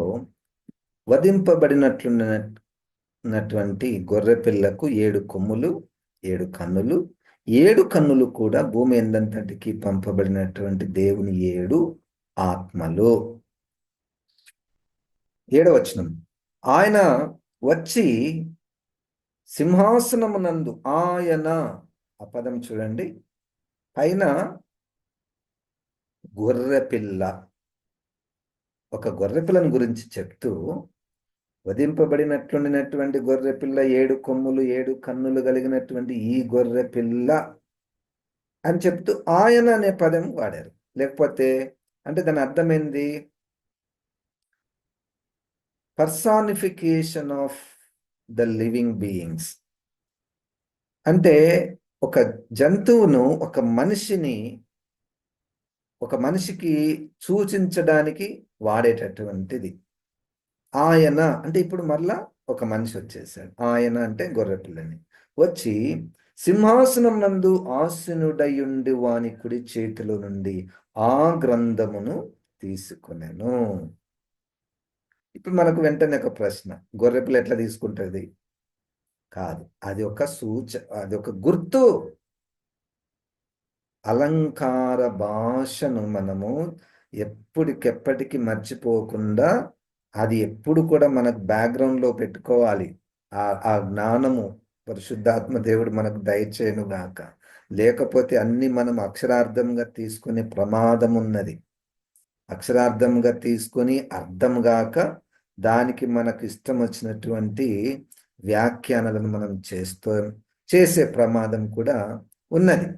వధింపబడినట్లున్నటువంటి గొర్రె పిల్లకు 7 కొమ్ములు 7 కన్నులు 7 కన్నులు కూడా భూమి ఎందంతటికి పంపబడినటువంటి దేవుని 7 ఆత్మలు. 7వ వచనం, ఆయన వచ్చి సింహాసనమునందు ఆయన, ఆ పదం చూడండి, పైన గొర్రెపిల్ల, ఒక గొర్రెపిల్లని గురించి చెప్తూ వధింపబడినట్లుండినటువంటి గొర్రెపిల్ల 7 కొమ్ములు 7 కన్నులు కలిగినటువంటి ఈ గొర్రెపిల్ల అని చెప్తూ ఆయన అనే పదం వాడారు. లేకపోతే అంటే దాని అర్థం ఏంది? Personification of the living beings. అంటే ఒక జంతువును ఒక మనిషికి సూచించడానికి వాడేటటువంటిది. ఆయన అంటే ఇప్పుడు మరలా ఒక మనిషి వచ్చేసాడు. ఆయన అంటే గొర్రెపిల్లని వచ్చి సింహాసనం నందు ఆసీనుడయుండి వాని కుడి చేతిలో నుండి ఆ గ్రంథమును తీసుకొనెను. ఇప్పుడు మనకు వెంటనే ఒక ప్రశ్న, గొర్రెపిల్ల ఎట్లా తీసుకుంటుంది? కాదు, అది ఒక గుర్తు. అలంకార భాషను మనము ఎప్పటికెప్పటికి మర్చిపోకుండా అది ఎప్పుడు కూడా మనకు బ్యాక్గ్రౌండ్లో పెట్టుకోవాలి. ఆ జ్ఞానము పరిశుద్ధాత్మ దేవుడు మనకు దయచేయను గాక. లేకపోతే అన్ని మనం అక్షరార్థంగా తీసుకునే ప్రమాదం ఉన్నది. అక్షరార్థంగా తీసుకొని అర్థం గాక దానికి మనకు ఇష్టం వచ్చినటువంటి వ్యాఖ్యానాలను మనం చేసే ప్రమాదం కూడా ఉన్నది.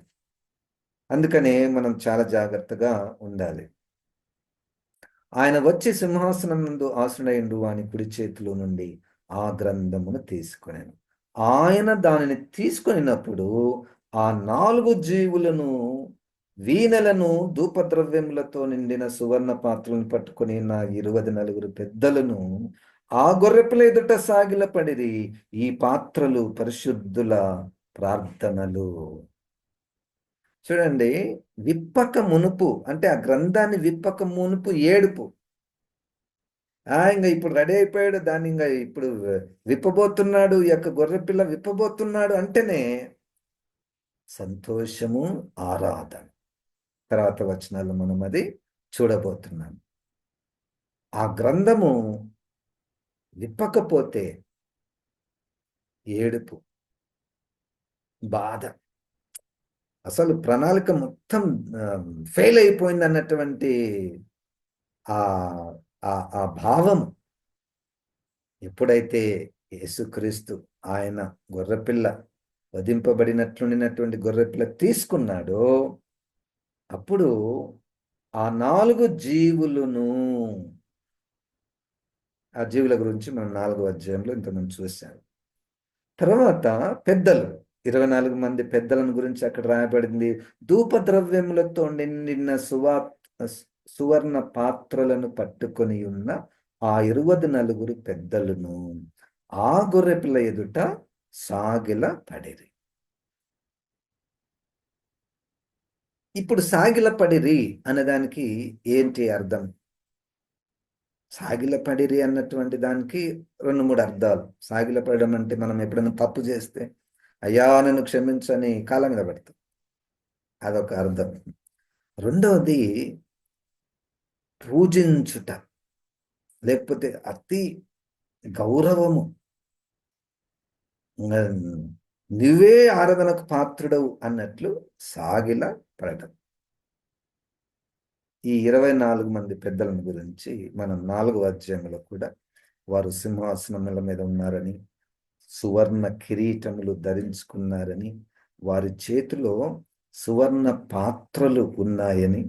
అందుకనే మనం చాలా జాగ్రత్తగా ఉండాలి. ఆయన వచ్చి సింహాసనం నందు ఆసీనుడయుండు వాని కుడి చేతిలో నుండి ఆ గ్రంథమును తీసుకొనెను. ఆయన దానిని తీసుకొనినప్పుడు ఆ 4 జీవులను, వీణలను, ధూపద్రవ్యములతో నిండిన సువర్ణ పాత్రలను పట్టుకొని నా 24 పెద్దలను ఆ గొర్రెపిల్ల ఎదుట సాగిలపడిరి. ఈ పాత్రలు పరిశుద్ధుల ప్రార్థనలు. చూడండి, విప్పక మునుపు అంటే ఆ గ్రంథాన్ని విప్పక మునుపు ఏడుపు. ఇంకా ఇప్పుడు రెడీ అయిపోయాడు, దాన్ని ఇంకా ఇప్పుడు విప్పబోతున్నాడు, ఈ యొక్క గొర్రెపిల్ల విప్పబోతున్నాడు అంటేనే సంతోషము, ఆరాధన. తర్వాత వచనాలు మనం అది చూడబోతున్నాం. ఆ గ్రంథము విప్పకపోతే ఏడుపు, బాధ, అసలు ప్రణాళిక మొత్తం ఫెయిల్ అయిపోయింది అన్నటువంటి ఆ భావం ఎప్పుడైతే యేసుక్రీస్తు ఆయన గొర్రెపిల్ల వధింపబడినట్లుండినటువంటి గొర్రెపిల్ల తీసుకున్నాడో అప్పుడు ఆ 4 జీవులను, ఆ జీవుల గురించి మనం 4వ అధ్యాయంలో ఇంతకుముందు చూశాం. తర్వాత పెద్దలు, 24 మంది పెద్దలను గురించి అక్కడ రాయబడింది. ధూపద్రవ్యములతో నిండిన సువర్ణ పాత్రలను పట్టుకొని ఉన్న ఆ 24 పెద్దలను ఆ గొర్రెపిల్ల ఎదుట సాగిల పడిరి. ఇప్పుడు సాగిల పడిరి అన్నదానికి ఏంటి అర్థం? సాగిలపడిరి అన్నటువంటి దానికి 2-3 అర్థాలు. సాగిలపడడం అంటే మనం ఎప్పుడైనా తప్పు చేస్తే అయ్యా నన్ను క్షమించని కాళ్ళ మీద పెడతాం, అదొక అర్థం. రెండవది పూజించుట, లేకపోతే అతి గౌరవము, నువ్వే ఆరాధనకు పాత్రుడవు అన్నట్లు సాగిల పడటం. ఈ 24 మంది పెద్దలను గురించి మనం 4వ అధ్యాయంలో కూడా వారు సింహాసనముల మీద ఉన్నారని, సువర్ణ కిరీటములు ధరించుకున్నారని, వారి చేతిలో సువర్ణ పాత్రలు ఉన్నాయని.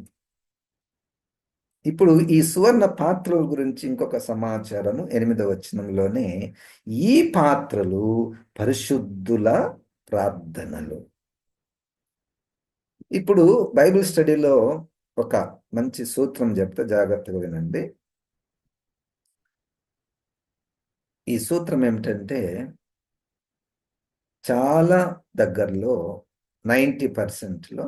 ఇప్పుడు ఈ సువర్ణ పాత్రల గురించి ఇంకొక సమాచారము 8వ వచనంలోనే, ఈ పాత్రలు పరిశుద్ధుల ప్రార్థనలు. ఇప్పుడు బైబిల్ స్టడీలో ఒక మంచి సూత్రం చెప్తే జాగ్రత్తగా వినండి. ఈ సూత్రం ఏమిటంటే చాలా దగ్గరలో 90%లో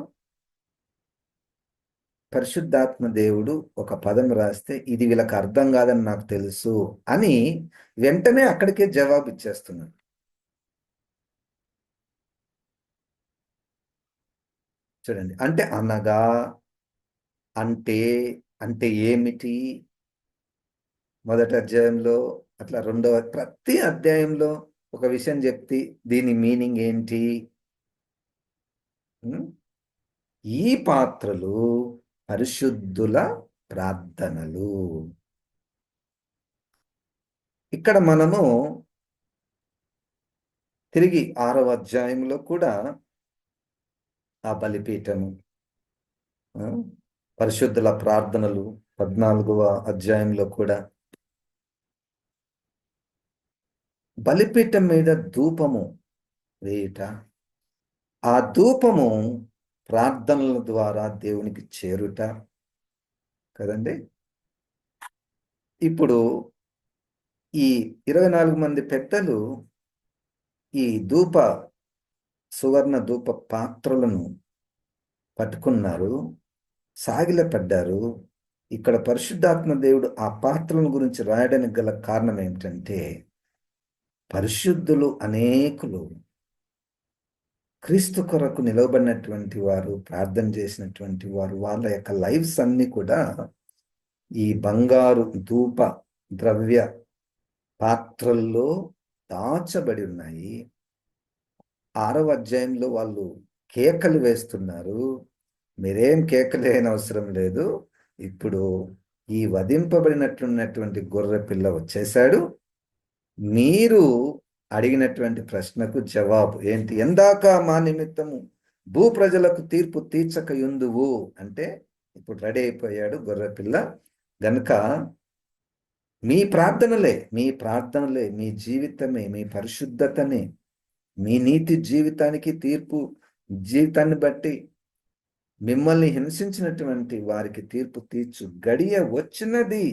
పరిశుద్ధాత్మ దేవుడు ఒక పదం రాస్తే ఇది వీళ్ళకి అర్థం కాదని నాకు తెలుసు అని వెంటనే అక్కడికే జవాబు ఇచ్చేస్తున్నాడు. చూడండి, అంటే అనగా, అంటే, అంటే ఏమిటి, మొదటి అధ్యాయంలో అట్లా ప్రతి అధ్యాయంలో ఒక విషయం చెప్తే దీని మీనింగ్ ఏంటి. ఈ పాత్రలు పరిశుద్ధుల ప్రార్థనలు. ఇక్కడ మనము తిరిగి 6వ అధ్యాయంలో కూడా ఆ బలిపీఠము, పరిశుద్ధుల ప్రార్థనలు 14వ అధ్యాయంలో కూడా బలిపీఠం మీద ధూపము వేయుట, ఆ ధూపము ప్రార్థనల ద్వారా దేవునికి చేరుట కదండి. ఇప్పుడు ఈ 24 మంది పెద్దలు ఈ సువర్ణ ధూప పాత్రలను పట్టుకున్నారు, సాగిలపడ్డారు. ఇక్కడ పరిశుద్ధాత్మ దేవుడు ఆ పాత్రల గురించి రాయడానికి గల కారణం ఏమిటంటే పరిశుద్ధులు అనేకులు క్రీస్తు కొరకు నిలవబడినటువంటి వారు, ప్రార్థన చేసినటువంటి వారు, వాళ్ళ యొక్క లైఫ్స్ అన్ని కూడా ఈ బంగారు ధూప ద్రవ్య పాత్రల్లో దాచబడి ఉన్నాయి. 6వ అధ్యాయంలో వాళ్ళు కేకలు వేస్తున్నారు. మీరేం కేకలు వేయని అవసరం లేదు, ఇప్పుడు ఈ వధింపబడినట్లున్నటువంటి గొర్రె పిల్ల వచ్చేశాడు, మీరు అడిగినటువంటి ప్రశ్నకు జవాబు ఏంటి, ఎందాక మా నిమిత్తము భూ ప్రజలకు తీర్పు తీర్చక యుందువు అంటే ఇప్పుడు రెడీ అయిపోయాడు గొర్రె పిల్ల. గనుక మీ ప్రార్థనలే మీ జీవితమే, మీ పరిశుద్ధతనే, మీ నీతి జీవితానికి, తీర్పు జీవితాన్ని బట్టి మిమ్మల్ని హింసించినటువంటి వారికి తీర్పు తీర్చు గడియ వచ్చినది.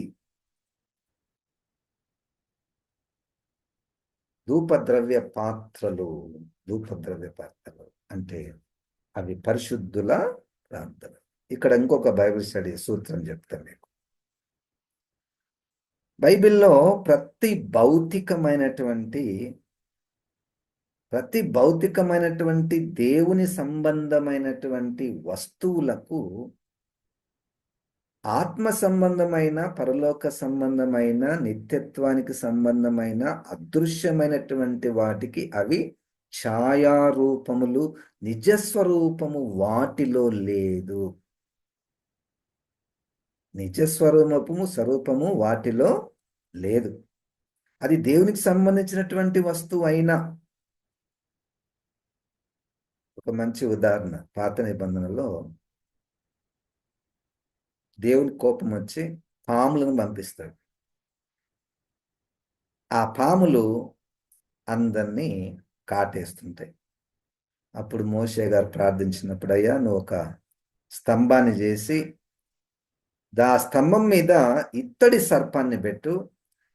ధూపద్రవ్య పాత్రలు అంటే అవి పరిశుద్ధుల ప్రార్థన. ఇక్కడ ఇంకొక బైబిల్ స్టడీ సూత్రం చెప్తాను మీకు. బైబిల్లో ప్రతి భౌతికమైనటువంటి దేవుని సంబంధమైనటువంటి వస్తువులకు ఆత్మ సంబంధమైన, పరలోక సంబంధమైన, నిత్యత్వానికి సంబంధమైన అదృశ్యమైనటువంటి వాటికి అవి ఛాయారూపములు, నిజస్వరూపము వాటిలో లేదు. స్వరూపము వాటిలో లేదు. అది దేవునికి సంబంధించినటువంటి వస్తువు అయినా. ఒక మంచి ఉదాహరణ, పాత నిబంధనలో దేవుని కోపం వచ్చి పాములను పంపిస్తాడు. ఆ పాములు అందరినీ కాటేస్తుంటాయి. అప్పుడు మోషే గారు ప్రార్థించినప్పుడు, అయ్యా నువ్వు ఒక స్తంభాన్ని చేసి ఆ స్తంభం మీద ఇత్తడి సర్పాన్ని పెట్టు,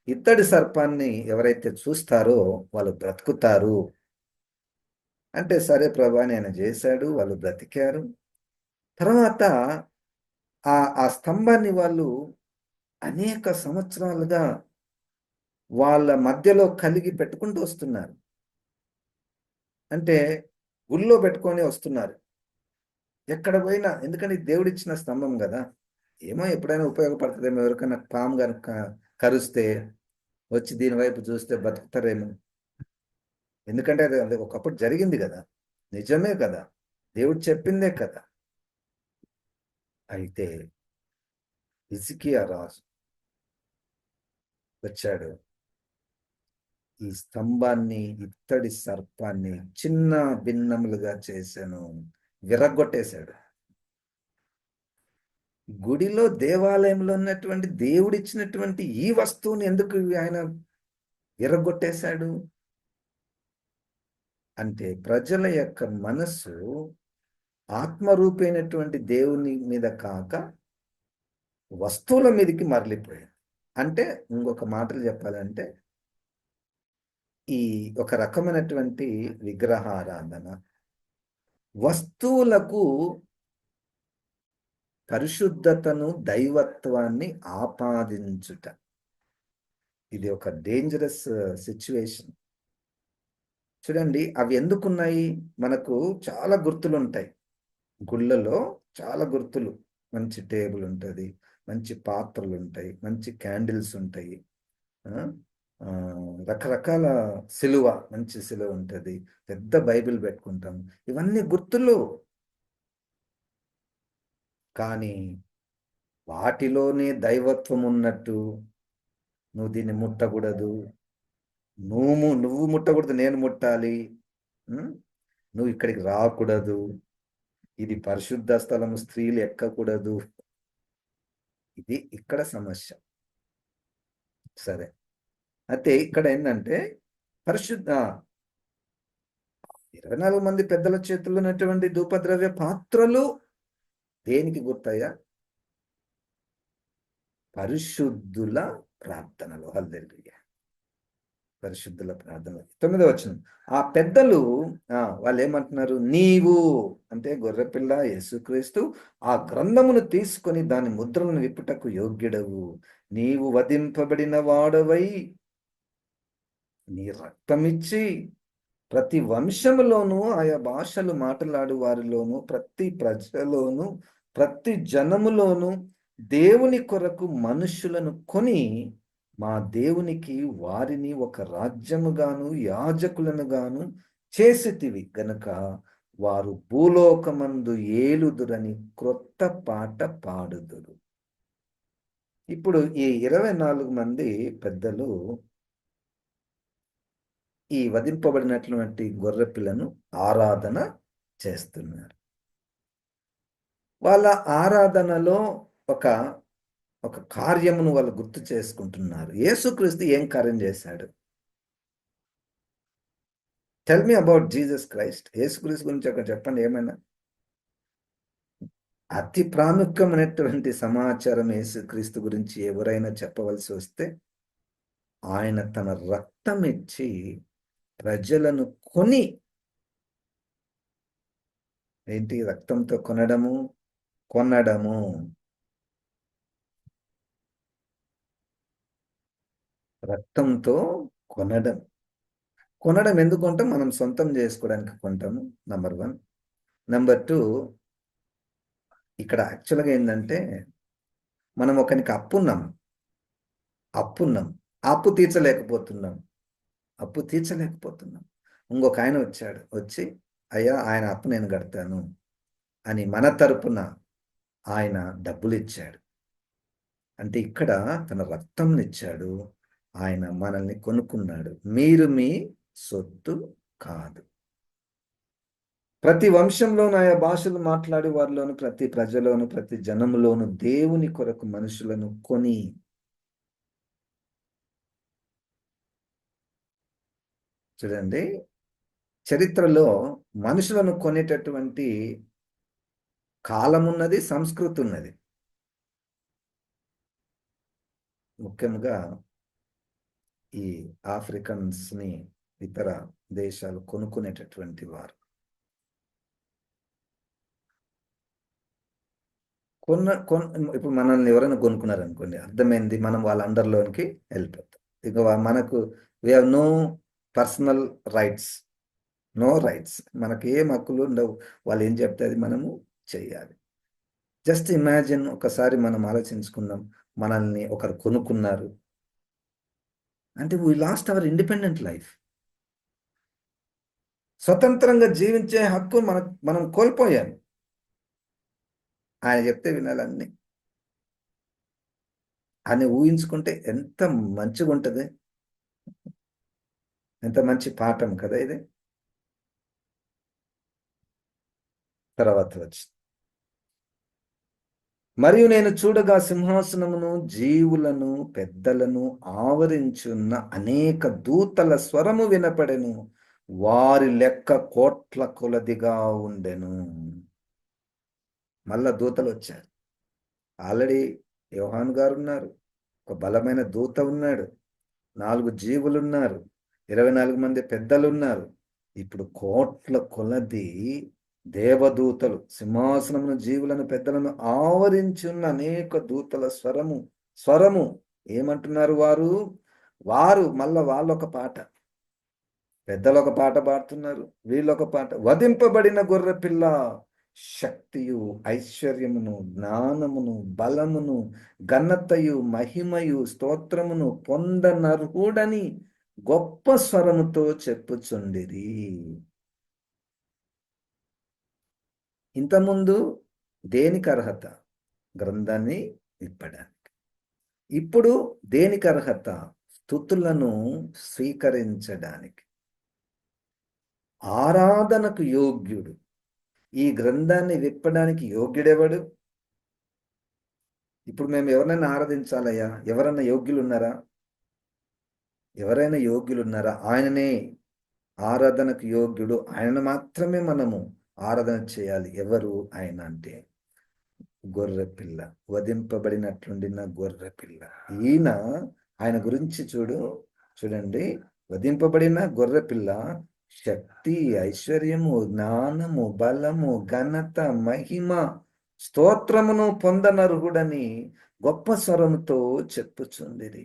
ఇత్తడి సర్పాన్ని ఎవరైతే చూస్తారో వాళ్ళు బ్రతుకుతారు అంటే, సరే ప్రభా అని ఆయన చేశాడు, వాళ్ళు బ్రతికారు. తర్వాత ఆ స్తంభాన్ని వాళ్ళు అనేక సంవత్సరాలుగా వాళ్ళ మధ్యలో కలిగి పెట్టుకుంటూ వస్తున్నారు. అంటే గుళ్ళో పెట్టుకొని వస్తున్నారు ఎక్కడ పోయినా, ఎందుకంటే దేవుడిచ్చిన స్తంభం కదా. ఏమో ఎప్పుడైనా ఉపయోగపడుతుందేమో, ఎవరికైనా పాము కనుక కరుస్తే వచ్చి దీని వైపు చూస్తే బతుకుతారేమో. ఎందుకంటే అది ఒకప్పుడు జరిగింది కదా, నిజమే కదా, దేవుడు చెప్పిందే కదా. అయితే హిజ్కియా రాజు వచ్చాడు, ఈ స్తంభాన్ని, ఇత్తడి సర్పాన్ని చిన్న భిన్నములుగా చేశాను, విరగొట్టేశాడు. గుడిలో, దేవాలయంలో ఉన్నటువంటి దేవుడిచ్చినటువంటి ఈ వస్తువుని ఎందుకు ఆయన విరగొట్టేశాడు అంటే, ప్రజల యొక్క మనస్సు ఆత్మరూపైనటువంటి దేవుని మీద కాక వస్తువుల మీదకి మరలిపోయింది. అంటే ఇంకొక మాటలు చెప్పాలంటే, ఈ ఒక రకమైనటువంటి విగ్రహారాధన, వస్తువులకు పరిశుద్ధతను, దైవత్వాన్ని ఆపాదించుట. ఇది ఒక డేంజరస్ సిట్యుయేషన్. చూడండి, అవి ఎందుకున్నాయి? మనకు చాలా గుర్తులుంటాయి. గుళ్ళలో చాలా గుర్తులు. మంచి టేబుల్ ఉంటది, మంచి పాత్రలుంటాయి, మంచి క్యాండిల్స్ ఉంటాయి. రకరకాల సిలువ, మంచి సిలువ ఉంటది. పెద్ద బైబిల్ పెట్టుకుంటాం. ఇవన్నీ గుర్తులు. కానీ వాటిలోనే దైవత్వం ఉన్నట్టు, నువ్వు దీన్ని ముట్టకూడదు, నువ్వు ముట్టకూడదు, నేను ముట్టాలి, నువ్వు ఇక్కడికి రాకూడదు, ఇది పరిశుద్ధ స్థలము, స్త్రీలు ఎక్కకూడదు. ఇది ఇక్కడ సమస్య. సరే, అయితే ఇక్కడ ఏంటంటే పరిశుద్ధ 24 మంది పెద్దల చేతుల్లో ఉన్నటువంటి ధూపద్రవ్య పాత్రలు దేనికి గుర్తయ్యా? పరిశుద్ధుల ప్రార్థనలు. హల్లెలూయా. పరిశుద్ధుల ప్రార్థనలు. 9వ వచనం. ఆ పెద్దలు వాళ్ళు ఏమంటున్నారు? నీవు అంటే గొర్రెపిల్ల యేసుక్రీస్తు ఆ గ్రంథమును తీసుకొని దాని ముద్రలను విప్పుటకు యోగ్యుడవు. నీవు వధింపబడిన వాడవై నీ రక్తమిచ్చి ప్రతి వంశములోను, ఆయా భాషలు మాట్లాడు వారిలోను, ప్రతి ప్రజలోను, ప్రతి జనములోను దేవుని కొరకు మనుషులను కొని మా దేవునికి వారిని ఒక రాజ్యముగాను యాజకులను గాను చేసితివి గనుక వారు భూలోకమందు ఏలుదురని క్రొత్త పాట పాడుదురు. ఇప్పుడు ఈ 24 మంది పెద్దలు ఈ వధింపబడినటువంటి గొర్రెపిల్లను ఆరాధన చేస్తున్నారు. వాళ్ళ ఆరాధనలో ఒక ఒక కార్యమును వాళ్ళు గుర్తు చేసుకుంటున్నారు. యేసుక్రీస్తు ఏం కార్యం చేశాడు? Tell me about Jesus Christ. యేసుక్రీస్తు గురించి ఒక చెప్పండి ఏమైనా. అతి ప్రాముఖ్యమైనటువంటి సమాచారం యేసుక్రీస్తు గురించి ఎవరైనా చెప్పవలసి వస్తే, ఆయన తన రక్తం ఇచ్చి ప్రజలను కొని, ఏంటి రక్తంతో కొనడము, కొనడము. రక్తంతో కొనడం. కొనడం ఎందుకు కొంటాం? మనం సొంతం చేసుకోవడానికి కొంటాము, నంబర్ 1. నంబర్ 2, ఇక్కడ యాక్చువల్గా ఏంటంటే మనం ఒకరికి అప్పున్నాం, అప్పు తీర్చలేకపోతున్నాం. ఇంకొక ఆయన వచ్చి అయ్యా ఆయన అప్పు నేను కడతాను అని మన తరపున ఆయన డబ్బులు ఇచ్చాడు. అంటే ఇక్కడ తన రక్తంనిచ్చాడు. ఆయన మనల్ని కొనుక్కున్నాడు. మీరు మీ సొత్తు కాదు. ప్రతి వంశంలోను, ఆయా భాషలు మాట్లాడే వారిలోను, ప్రతి ప్రజలోను, ప్రతి జనములోను దేవుని కొరకు మనుషులను కొని, చూడండి, చరిత్రలో మనుషులను కొనేటటువంటి కాలం ఉన్నది, సంస్కృతి ఉన్నది. ముఖ్యంగా ఈ ఆఫ్రికన్స్ని ఇతర దేశాలు కొనుక్కునేటటువంటి వారు. ఇప్పుడు మనల్ని ఎవరైనా కొనుక్కున్నారు అనుకోండి, అర్థమైంది, మనం వాళ్ళ అండర్లోనికి వెళ్ళిపోతాం. ఇక మనకు we have no personal rights, మనకి ఏం హక్కులు ఉండవు. వాళ్ళు ఏం చెప్తే అది మనము చెయ్యాలి. జస్ట్ ఇమాజిన్, ఒకసారి మనం ఆలోచించుకుందాం, మనల్ని ఒకరు కొనుక్కున్నారు అంటే we lost our independent life. స్వతంత్రంగా జీవించే హక్కు మనం కోల్పోయాం. ఆయన చెప్తే వినాలన్నీ అని ఊహించుకుంటే ఎంత మంచిగా ఉంటుంది. ఎంత మంచి పాఠం కదా ఇది. తర్వాత వచ్చి, మరియు నేను చూడగా సింహాసనమును, జీవులను, పెద్దలను ఆవరించున్న అనేక దూతల స్వరము వినపడెను. వారి లెక్క కోట్ల కొలదిగా ఉండెను. మళ్ళా దూతలు వచ్చారు. ఆల్రెడీ యోహాను గారు ఉన్నారు, ఒక బలమైన దూత ఉన్నాడు, 4 జీవులున్నారు, 24 మంది పెద్దలున్నారు. ఇప్పుడు కోట్ల కొలది దేవదూతలు, సింహాసనమును, జీవులను, పెద్దలను ఆవరించి ఉన్న అనేక దూతల స్వరము ఏమంటున్నారు వారు? వారు మళ్ళా వాళ్ళొక పాట, పెద్దలొక పాట పాడుతున్నారు, వీళ్ళొక పాట. వధింపబడిన గొర్రెపిల్ల శక్తియు, ఐశ్వర్యమును, జ్ఞానమును, బలమును, ఘనతయు, మహిమయు, స్తోత్రమును పొందనర్హుడని గొప్ప స్వరముతో చెప్పుచుండిరి. ఇంతకుముందు దేనికి అర్హత? గ్రంథాన్ని విప్పడానికి. ఇప్పుడు దేనికి అర్హత? స్తుతులను స్వీకరించడానికి, ఆరాధనకు యోగ్యుడు. ఈ గ్రంథాన్ని విప్పడానికి యోగ్యుడెవడు? ఇప్పుడు మేము ఎవరినైనా ఆరాధించాలయ్యా, ఎవరన్నా యోగ్యులున్నారా? ఎవరైనా యోగ్యులున్నారా? ఆయననే ఆరాధనకు యోగ్యుడు. ఆయనను మాత్రమే మనము ఆరాధన చేయాలి. ఎవరు ఆయన అంటే గొర్రెపిల్ల, వధింపబడినట్లుండిన గొర్రెపిల్ల. ఈయన, ఆయన గురించి చూడండి, వధింపబడిన గొర్రెపిల్ల శక్తి, ఐశ్వర్యము, జ్ఞానము, బలము, ఘనత, మహిమ, స్తోత్రమును పొందనర్హుడని గొప్ప స్వరముతో చెప్పుచుండిరి.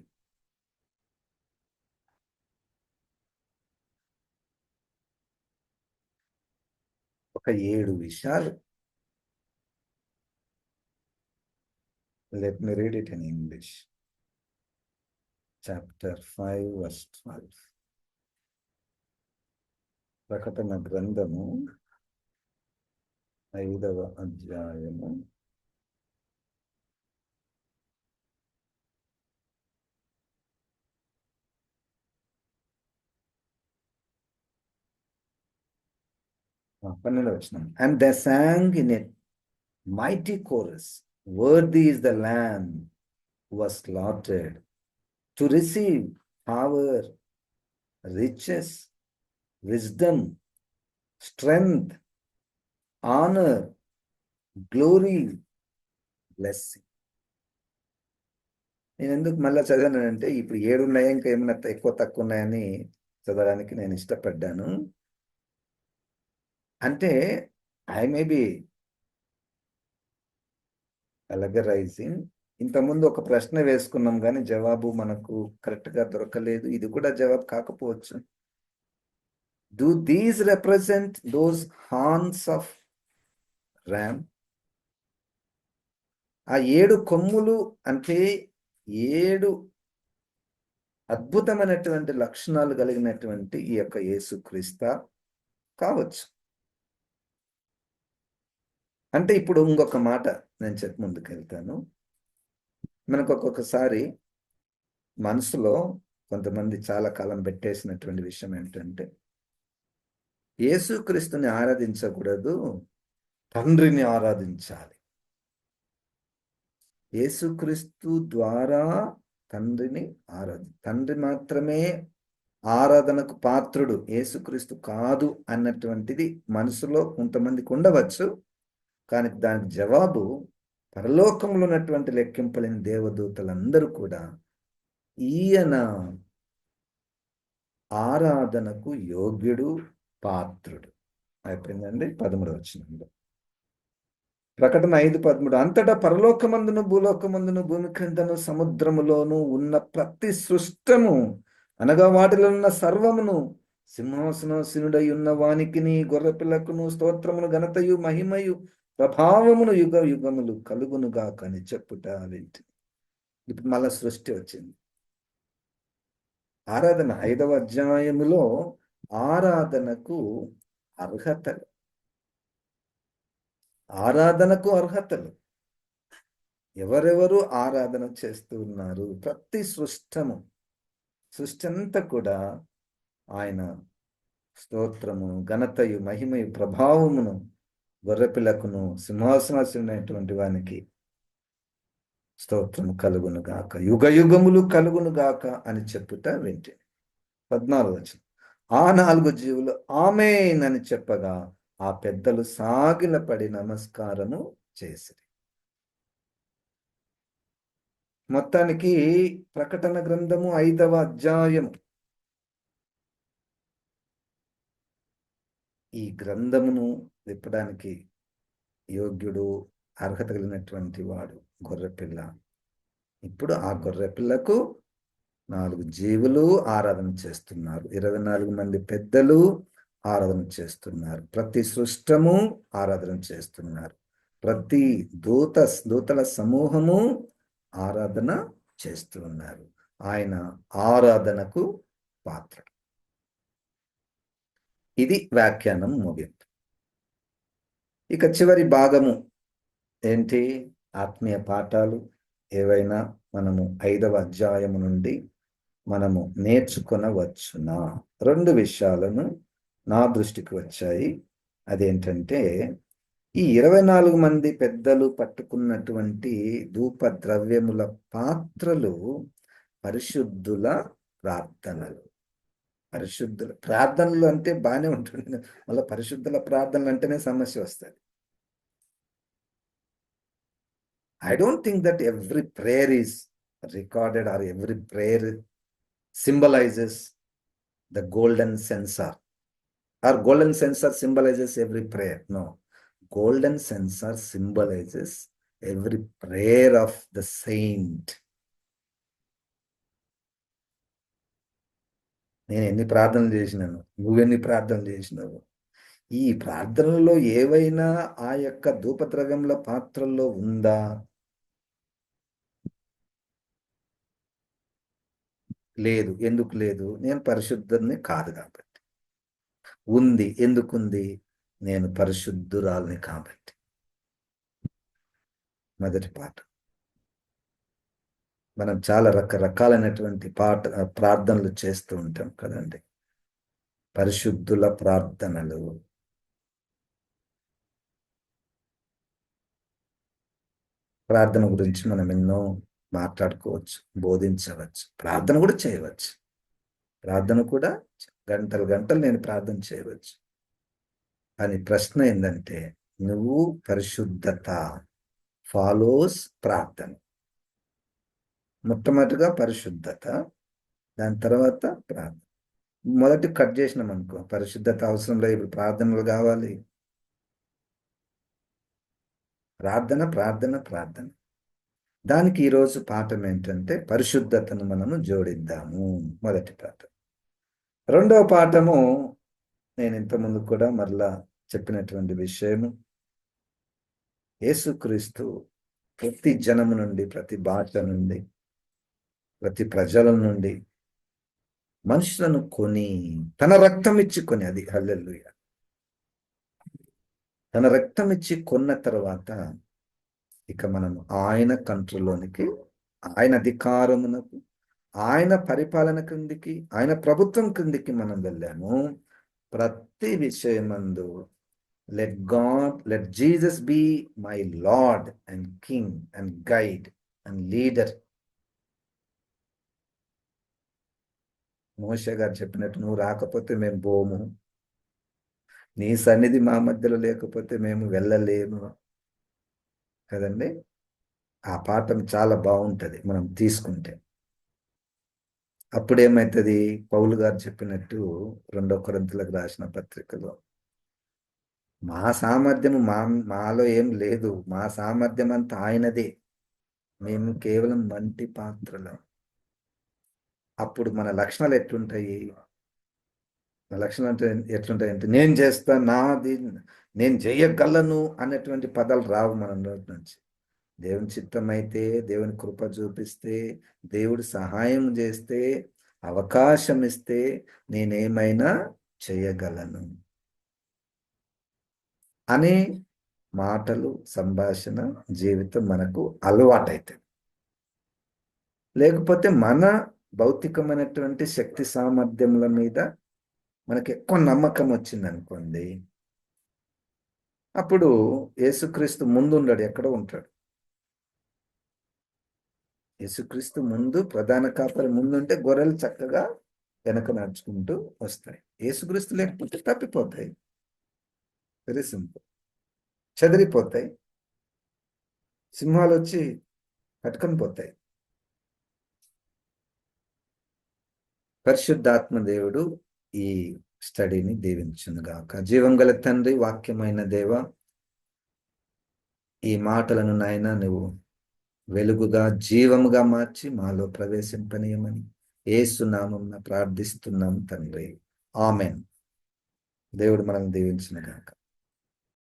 ఒక 7 విషయాలు. Let me read it in English. Chapter 5 verse 12. ప్రకటన గ్రంథము 5వ అధ్యాయము 12వ వచనం. And they sang in a mighty chorus, worthy is the lamb who was slaughtered to receive power, riches, wisdom, strength, honor, glory, blessing. నేను ఎందుకు మళ్ళా చదివానంటే, ఇప్పుడు 7 ఉన్నాయా, ఇంకా ఏమైనా ఎక్కువ తక్కువ ఉన్నాయని చదవడానికి నేను ఇష్టపడ్డాను. అంటే ఐ మే బి అలగరైజింగ్. ఇంతకుముందు ఒక ప్రశ్న వేసుకున్నాం కానీ జవాబు మనకు కరెక్ట్గా దొరకలేదు. ఇది కూడా జవాబు కాకపోవచ్చు. Do these represent those horns of RAM? ఆ 7 కొమ్ములు అంటే 7 అద్భుతమైనటువంటి లక్షణాలు కలిగినటువంటి ఈ యొక్క యేసుక్రీస్తు కావచ్చు. అంటే ఇప్పుడు ఇంకొక మాట నేను చెప్పి ముందుకెళ్తాను. మనకు ఒక్కొక్కసారి మనసులో కొంతమంది చాలా కాలం పెట్టేసినటువంటి విషయం ఏంటంటే, యేసుక్రీస్తుని ఆరాధించకూడదు, తండ్రిని ఆరాధించాలి. యేసుక్రీస్తు ద్వారా తండ్రిని తండ్రి మాత్రమే ఆరాధనకు పాత్రుడు, యేసుక్రీస్తు కాదు అన్నటువంటిది మనసులో కొంతమందికి ఉండవచ్చు. కానీ దానికి జవాబు, పరలోకంలో ఉన్నటువంటి లెక్కింపలేని దేవదూతలందరూ కూడా ఈయన ఆరాధనకు యోగ్యుడు, పాత్రుడు. అయిపోయిందండి. 13వ వచనంలో, ప్రకటన 5:13. అంతటా పరలోకమందును, భూలోకమందును, భూమి క్రిందను, సముద్రములోను ఉన్న ప్రతి సృష్టము, అనగా వాటిలో ఉన్న సర్వమును, సింహాసనాసీనుడై ఉన్న వానికిని, గొర్రెపిల్లకును స్తోత్రమును, ఘనతయు, మహిమయు, ప్రభావమును యుగ యుగములు కలుగునుగాక అని చెప్పుట వింటి. ఇప్పుడు మళ్ళా సృష్టి వచ్చింది. ఆరాధన 5వ అధ్యాయములో ఆరాధనకు అర్హతలు, ఎవరెవరు ఆరాధన చేస్తూ ఉన్నారు? ప్రతి సృష్టి అంతా కూడా ఆయన స్తోత్రము, ఘనతయు, మహిమయు, ప్రభావమును, గొర్రెపిల్లకును, సింహాసనాసీనుడైనటువంటి వానికి స్తోత్రము కలుగును గాక, యుగ యుగములు కలుగును గాక అని చెప్పుట వింటి. 14వ వచనం. ఆ 4 జీవులు ఆమేన్ అని చెప్పగా ఆ పెద్దలు సాగిలపడి నమస్కారము చేసిరి. మొత్తానికి ప్రకటన గ్రంథము 5వ అధ్యాయం ఈ గ్రంథమును విప్పడానికి యోగ్యుడు, అర్హత కలిగినటువంటి వాడు గొర్రెపిల్ల. ఇప్పుడు ఆ గొర్రెపిల్లకు 4 జీవులు ఆరాధన చేస్తున్నారు. 24 మంది పెద్దలు ఆరాధన చేస్తున్నారు. ప్రతి సృష్టము ఆరాధన చేస్తున్నారు. ప్రతి దూతల సమూహము ఆరాధన చేస్తూ ఉన్నారు. ఆయన ఆరాధనకు పాత్ర. ఇది వ్యాఖ్యానం ముగింపు. ఇక చివరి భాగము ఏంటి? ఆత్మీయ పాఠాలు ఏవైనా మనము 5వ అధ్యాయము నుండి మనము నేర్చుకొనవచ్చునా? 2 విషయాలను నా దృష్టికి వచ్చాయి. అదేంటంటే, ఈ 24 మంది పెద్దలు పట్టుకున్నటువంటి ధూప ద్రవ్యముల పాత్రలు పరిశుద్ధుల ప్రార్థనలు. ప్రార్థనలు అంటే బాగానే ఉంటుంది, మళ్ళీ పరిశుద్ధుల ప్రార్థనలు అంటేనే సమస్య వస్తుంది. I don't think that every prayer is recorded or every prayer symbolizes the golden censer or golden censer symbolizes every prayer. No, golden censer symbolizes every prayer of the saint. నేను ఎన్ని ప్రార్థనలు చేసినాను, నువ్వెన్ని ప్రార్థనలు చేసినావు? ఈ ప్రార్థనలో ఏవైనా ఆ యొక్క ధూపద్రవ్యముల పాత్రల్లో ఉందా? లేదు. ఎందుకు లేదు? నేను పరిశుద్ధుని కాదు కాబట్టి. ఉంది. ఎందుకుంది? నేను పరిశుద్ధురాల్ని కాబట్టి. మొదటి పాఠం. మనం చాలా రకరకాలైనటువంటి ప్రార్థనలు చేస్తూ ఉంటాం కదండి. పరిశుద్ధుల ప్రార్థనలు. ప్రార్థన గురించి మనం ఎన్నో మాట్లాడుకోవచ్చు, బోధించవచ్చు, ప్రార్థన కూడా చేయవచ్చు. ప్రార్థన కూడా గంటలు నేను ప్రార్థన చేయవచ్చు. అని ప్రశ్న ఏంటంటే, నువ్వు పరిశుద్ధత ఫాలోస్ ప్రార్థన. మొట్టమొదటిగా పరిశుద్ధత, దాని తర్వాత ప్రార్థన. మొదటి కట్ చేసినాం అనుకో, పరిశుద్ధత అవసరం లేదు, ఇప్పుడు ప్రార్థనలు కావాలి. ప్రార్థన. దానికి ఈరోజు పాఠం ఏంటంటే, పరిశుద్ధతను మనము జోడిద్దాము. మొదటి పాఠం. రెండవ పాఠము నేను ఇంతకుముందు కూడా మరలా చెప్పినటువంటి విషయము, యేసుక్రీస్తు ప్రతి జనము నుండి, ప్రతి భాష నుండి, ప్రతి ప్రజల నుండి మనుషులను కొని, తన రక్తం ఇచ్చి కొని, అది హల్లెలూయా, తన రక్తం ఇచ్చి కొన్న తర్వాత ఇక మనం ఆయన కంట్రోల్లోనికి, ఆయన అధికారమునకు, ఆయన పరిపాలన క్రిందికి, ఆయన ప్రభుత్వం క్రిందికి మనం వెళ్ళాము. ప్రతి విషయమందు let Jesus be my Lord and king and guide and leader. మోషే గారు చెప్పినట్టు, నువ్వు రాకపోతే మేము పోము, నీ సన్నిధి మా మధ్యలో లేకపోతే మేము వెళ్ళలేము కదండి. ఆ పాఠం చాలా బాగుంటుంది మనం తీసుకుంటే. అప్పుడేమవుతుంది? పౌలు గారు చెప్పినట్టు 2 కొరింథీయులకు రాసిన పత్రికలో, మా సామర్థ్యము మాలో ఏం లేదు, మా సామర్థ్యం అంతా ఆయనదే, మేము కేవలం మంటి పాత్రలం. అప్పుడు మన లక్షణాలు ఎట్లుంటాయి? మన లక్షణాలు అంటే ఎట్లుంటాయంటే, నేను చేస్తాను, నేను చేయగలను అన్నటువంటి పదాలు రావు మన నోటి నుంచి. దేవుని చిత్తం అయితే, దేవుని కృప చూపిస్తే, దేవుడు సహాయం చేస్తే, అవకాశం ఇస్తే నేనేమైనా చేయగలను అనే మాటలు, సంభాషణ, జీవితం మనకు అలవాటైతుంది. లేకపోతే మన భౌతికమైనటువంటి శక్తి సామర్థ్యముల మీద మనకి ఎక్కువ నమ్మకం వచ్చింది అనుకోండి, అప్పుడు యేసుక్రీస్తు ముందు ఉండడు, ఎక్కడో ఉంటాడు. యేసుక్రీస్తు ముందు, ప్రధాన కాపరి ముందుంటే గొర్రెలు చక్కగా వెనక నడుచుకుంటూ వస్తాయి. యేసుక్రీస్తు లేకపోతే తప్పిపోతాయి. Very simple. చెదిరిపోతాయి, సింహాలు వచ్చి పట్టుకొని పోతాయి. పరిశుద్ధాత్మ దేవుడు ఈ స్టడీని దీవించునుగాక. జీవం గల తండ్రి, వాక్యమైన దేవ, ఈ మాటలను నాయన నువ్వు వెలుగుగా జీవముగా మార్చి మాలో ప్రవేశింపనీయమని యేసు నామమున ప్రార్థిస్తున్నాం తండ్రి. ఆమెన్. దేవుడు మనం దీవించునుగాక.